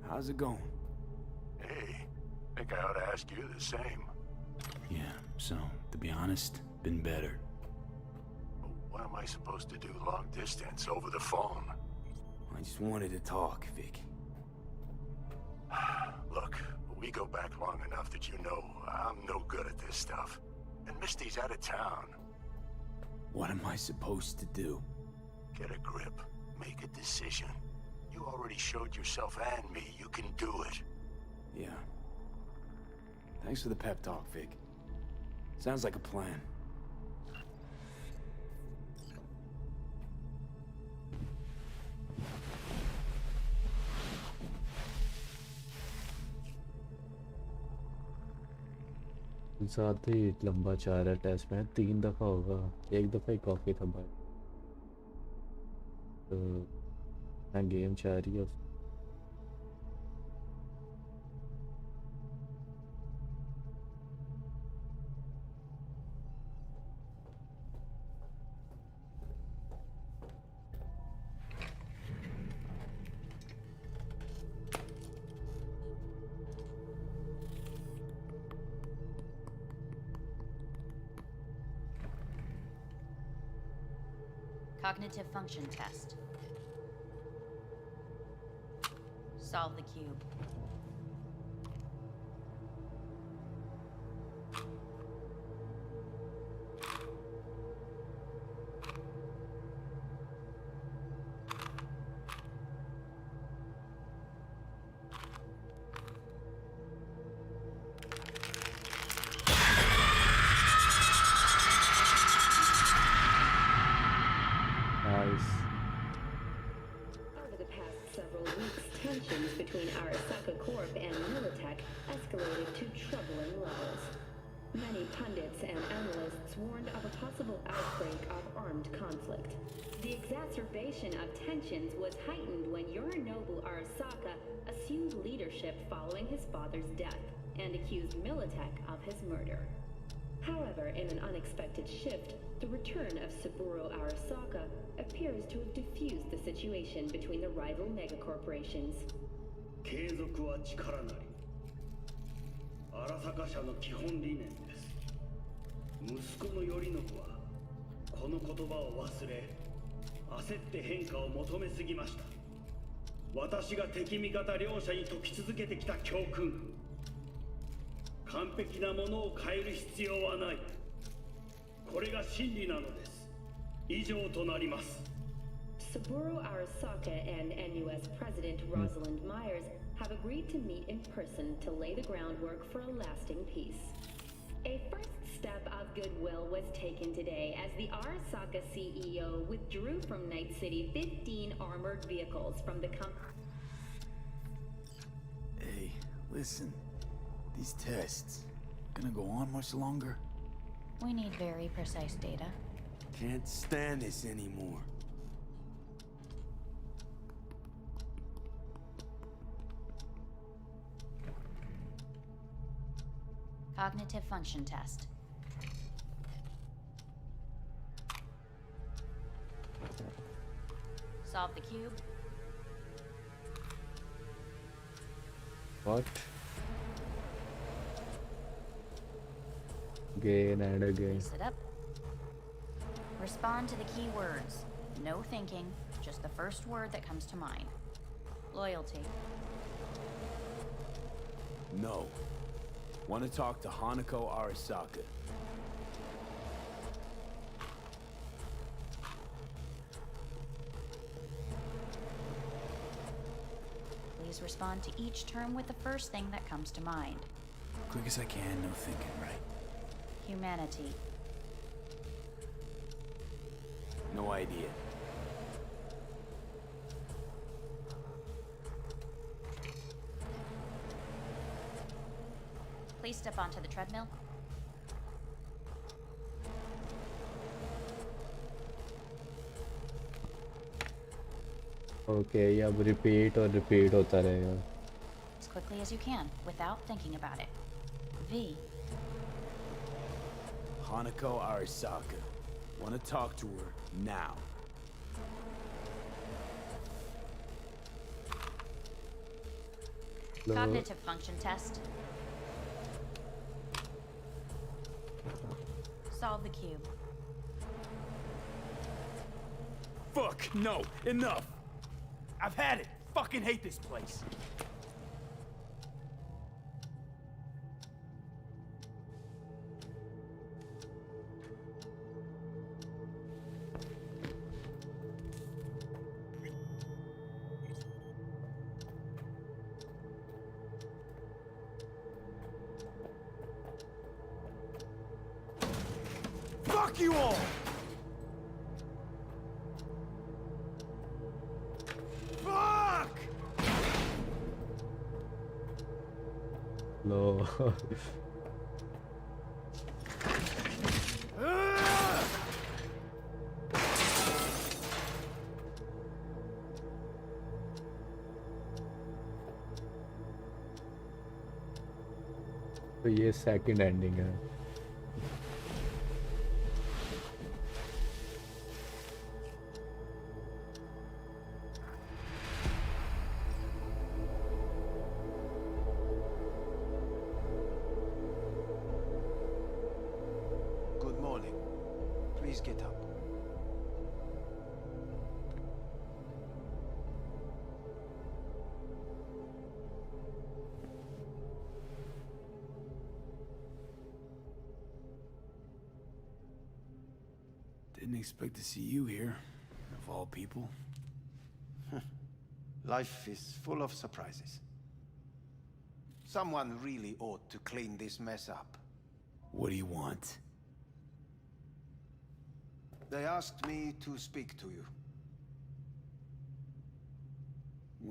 How's it going? Hey, think I ought to ask you the same. Yeah, so, to be honest, been better. What am I supposed to do long distance over the phone? I just wanted to talk, Vic. Look, we go back long enough that you know I'm no good at this stuff. And Misty's out of town. What am I supposed to do? Get a grip. Make a decision. You already showed yourself and me you can do it. Yeah. Thanks for the pep talk, Vic. Sounds like a plan. ज़्यादा ही लंबा चाह रहा है test में 3 दफ़ा होगा एक दफ़ा ही काफ़ी था भाई तो ना गेम चाह रही है Cognitive function test. Solve the cube. Over the past several weeks, tensions between Arasaka Corp and Militech escalated to troubling levels. Many pundits and analysts warned of a possible outbreak of armed conflict. The exacerbation of tensions was heightened when Yorinobu Arasaka assumed leadership following his father's death and accused Militech of his murder. However, in an unexpected shift, the return of Saburo Arasaka appears to have diffused the situation between the rival megacorporations. 継続は力なり。荒坂社の基本理念です。息子の頼信はこの言葉を忘れ、焦って変化を求めすぎました。私が敵味方両者に説き続けてきた教訓。完璧なものを変える必要はない。これが真理なのです。以上となります。Saburo Arasaka and NUS President Rosalind Myers have agreed to meet in person to lay the groundwork for a lasting peace. A first step of goodwill was taken today as the Arasaka CEO withdrew from Night City 15 armored vehicles from the company. Hey, listen. These tests, gonna go on much longer? We need very precise data. Can't stand this anymore. Cognitive function test. Solve the cube. What? Again and again. Sit up. Respond to the key words. No thinking, just the first word that comes to mind. Loyalty. No. Want to talk to Hanako Arasaka. Please respond to each term with the first thing that comes to mind. Quick as I can, no thinking, right? Humanity. No idea. Please step onto the treadmill. Okay, अब repeat और repeat होता रहेगा. As quickly as you can, without thinking about it. V. Hanako Arasaka. Want to talk to her now. Hello. Cognitive function test. Solve the cube. Fuck, no, enough. I've had it. Fucking hate this place. Fuck you all! Fuck! No. तो ये second ending है। Good morning. Please get up. Didn't expect to see you here, of all people. Life is full of surprises. Someone really ought to clean this mess up. What do you want? They asked me to speak to you.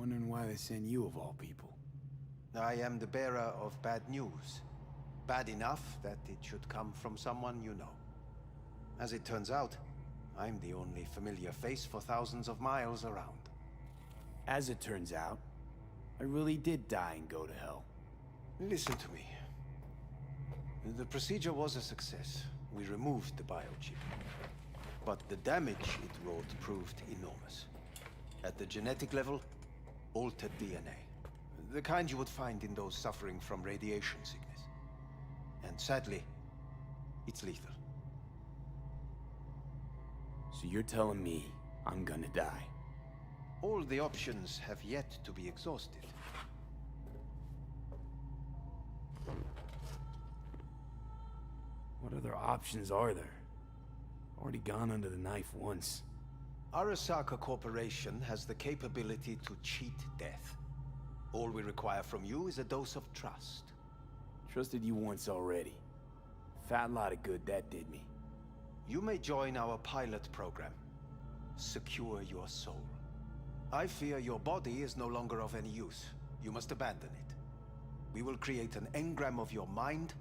Wondering why they send you of all people. I am the bearer of bad news. Bad enough that it should come from someone you know. As it turns out, I'm the only familiar face for thousands of miles around. As it turns out, I really did die and go to hell. Listen to me. The procedure was a success. We removed the biochip. But the damage it wrought proved enormous. At the genetic level, altered DNA. The kind you would find in those suffering from radiation sickness. And sadly, it's lethal. So you're telling me I'm gonna die? All the options have yet to be exhausted. What other options are there? Already gone under the knife once. Arasaka Corporation has the capability to cheat death. All we require from you is a dose of trust. Trusted you once already. Fat lot of good that did me. You may join our pilot program. Secure your soul. I fear your body is no longer of any use. You must abandon it. We will create an engram of your mind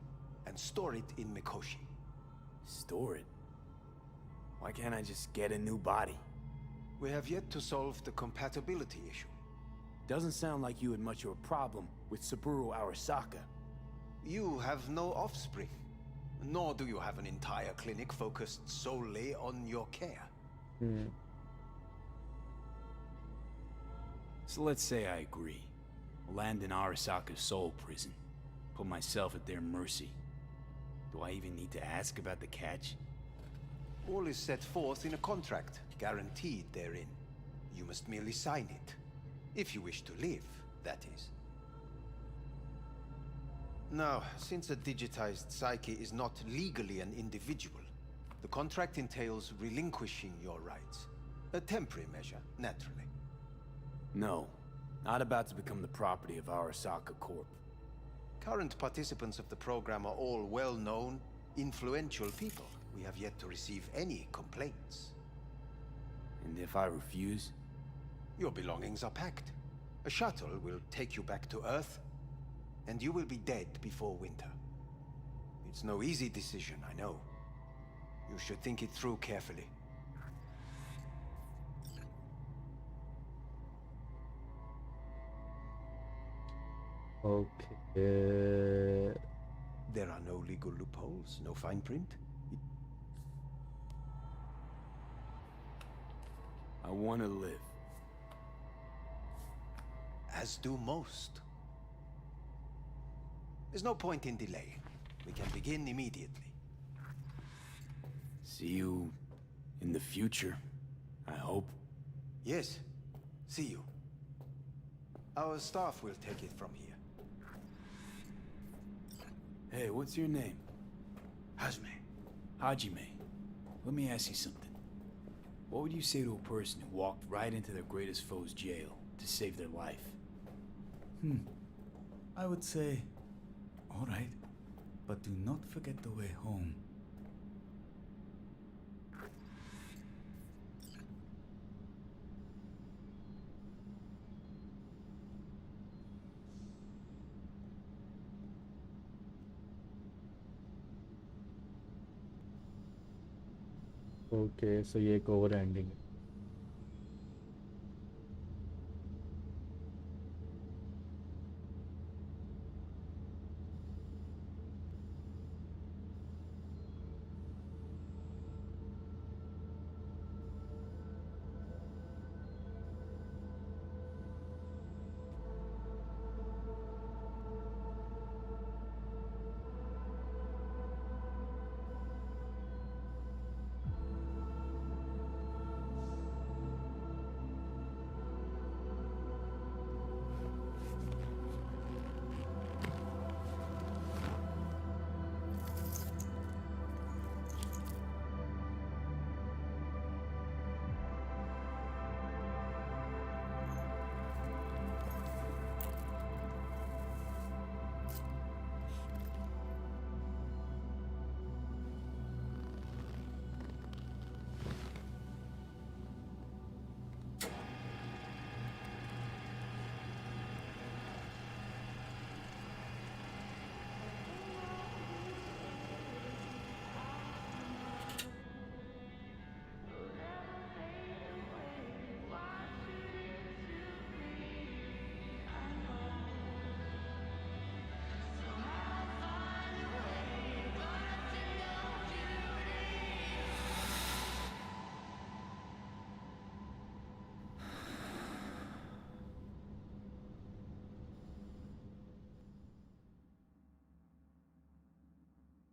and store it in Mikoshi. Store it? Why can't I just get a new body? We have yet to solve the compatibility issue. Doesn't sound like you had much of a problem with Saburo Arasaka. You have no offspring. Nor do you have an entire clinic focused solely on your care. So let's say I agree. Land in Arasaka's soul prison. Put myself at their mercy. Do I even need to ask about the catch? All is set forth in a contract, guaranteed therein. You must merely sign it. If you wish to live, that is. Now, since a digitized psyche is not legally an individual, the contract entails relinquishing your rights. A temporary measure, naturally. No, not about to become the property of Arasaka Corp. Current participants of the program are all well-known, influential people. We have yet to receive any complaints. And if I refuse? Your belongings are packed. A shuttle will take you back to Earth, and you will be dead before winter. It's no easy decision, I know. You should think it through carefully. Okay. There are no legal loopholes, no fine print. I want to live. As do most. There's no point in delaying. We can begin immediately. See you in the future, I hope. Yes. See you. Our staff will take it from here. Hey, what's your name? Hajime. Hajime. Let me ask you something. What would you say to a person who walked right into their greatest foe's jail to save their life? I would say, all right, but do not forget the way home. Okay so ये एक over ending है।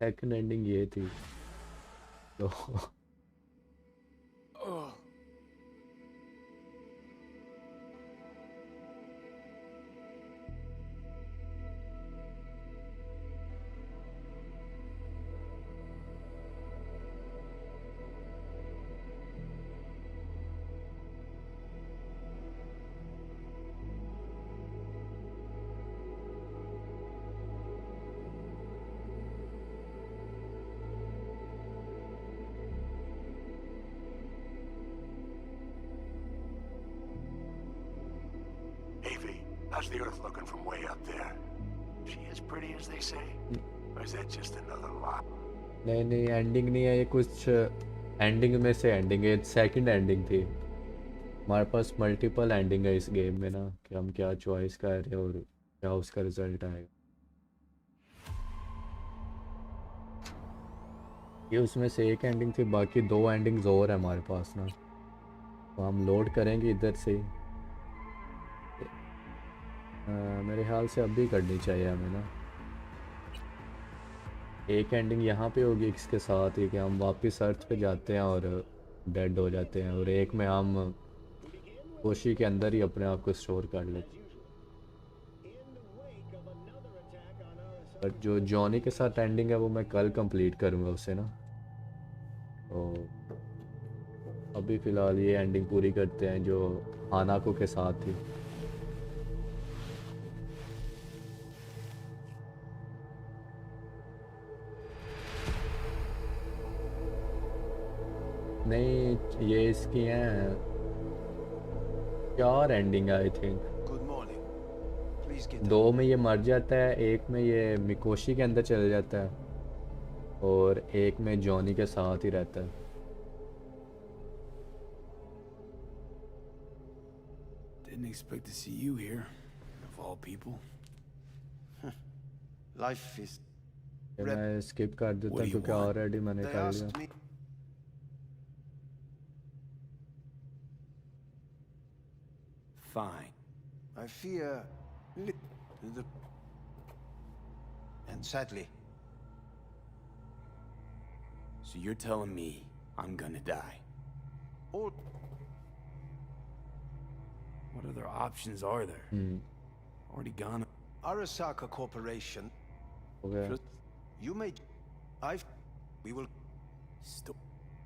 Second ending ये थी तो Evie, how's the Earth looking from way up there? She as pretty as they say? Or is that just another lie? नहीं नहीं ending नहीं है ये, कुछ एंडिंग में से एंडिंग है, सेकंड एंडिंग थी। हमारे पास मल्टीपल एंडिंग है इस गेम में ना, कि हम क्या चॉइस कर रहे हैं और क्या उसका रिजल्ट आएगा। ये उसमें से एक एंडिंग थी, बाकी दो एंडिंग्स और है हमारे पास ना, तो हम लोड करेंगे इधर से। मेरे ख्याल से अभी करनी चाहिए हमें ना। एक एंडिंग यहाँ पे होगी इसके साथ ही कि हम वापस अर्थ पे जाते हैं और डेड हो जाते हैं, और एक में हम कोशी के अंदर ही अपने आप को स्टोर कर लेते हैं। पर जो जॉनी के साथ एंडिंग है वो मैं कल कंप्लीट करूँगा उसे ना, तो अभी फ़िलहाल ये एंडिंग पूरी करते हैं जो हानाको के साथ थी। नहीं ये इसकी हैं 4 एंडिंग आई थिंक। दो में ये मर जाता है, एक में ये मिकोशी के अंदर चले जाता है, और एक में जॉनी के साथ ही रहता है। Didn't expect to see you here, of all people. Life is... मैं स्किप कर देता हूँ क्योंकि ऑलरेडी मैंने कर लिया। Fine. I fear... And sadly... So you're telling me I'm gonna die? Or... What other options are there? Already gone. Arasaka Corporation... Okay. You may... We will...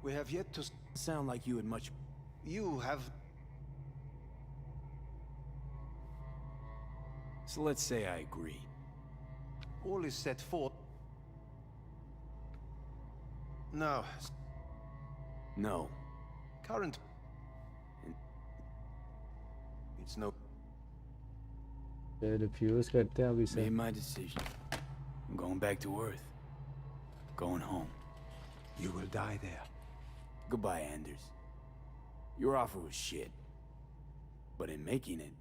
We have yet to... Sound like you had much... You have... So let's say I agree. All is set forth. No. No. Current... It's no... refuse करते हैं अभी से। Made my decision. I'm going back to Earth. Going home. You will die there. Goodbye, Anders. Your offer was shit. But in making it,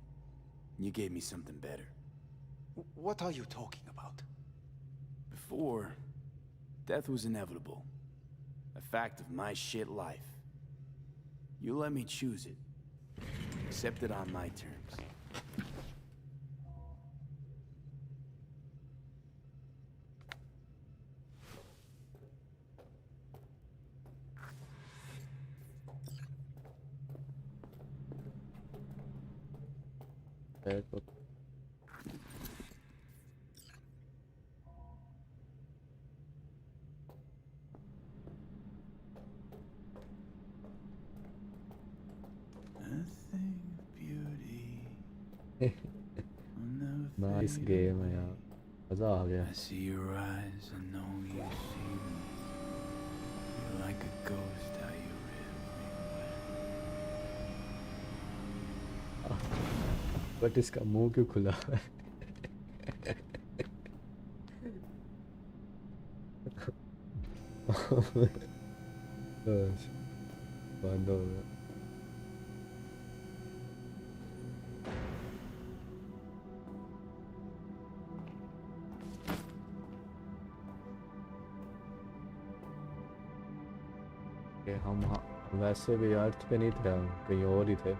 you gave me something better. What are you talking about? Before, death was inevitable. A fact of my shit life. You let me choose it. Accept it on my terms. Nice game है यार, मजा आ गया। I see your eyes and know you see me. You're like a ghost, how you but इसका मुंह क्यों खुला है? बंद हो गया। हम वैसे भी अर्थ पे नहीं थे, हम कहीं और ही थे।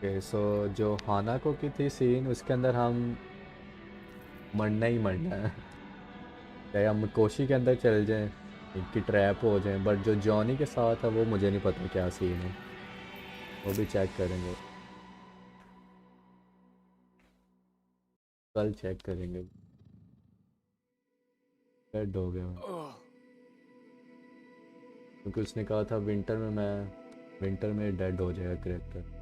ओके सो जो हानाको की थी सीन उसके अंदर हम मरना ही मरना है, चाहे हम कोशी के अंदर चल जाएं कि ट्रैप हो जाएं, बट जो जॉनी के साथ है वो मुझे नहीं पता क्या सीन है, वो भी चेक करेंगे, कल चेक करेंगे। डेड हो गया क्योंकि उसने कहा था विंटर में डेड हो जाएगा कैरेक्टर।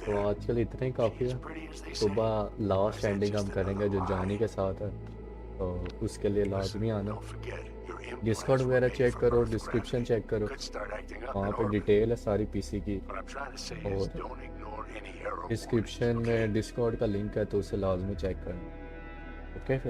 तो आजकल इतने ही काफ़ी है। सुबह लास्ट एंडिंग हम करेंगे जो जॉनी के साथ है, तो उसके लिए लाजमी आना। डिस्कॉर्ड वगैरह चेक करो, डिस्क्रिप्शन चेक करो, वहाँ पे डिटेल है सारी पीसी की, और डिस्क्रिप्शन में डिस्कॉर्ड का लिंक है तो उसे लाजमी चेक करना। ओके।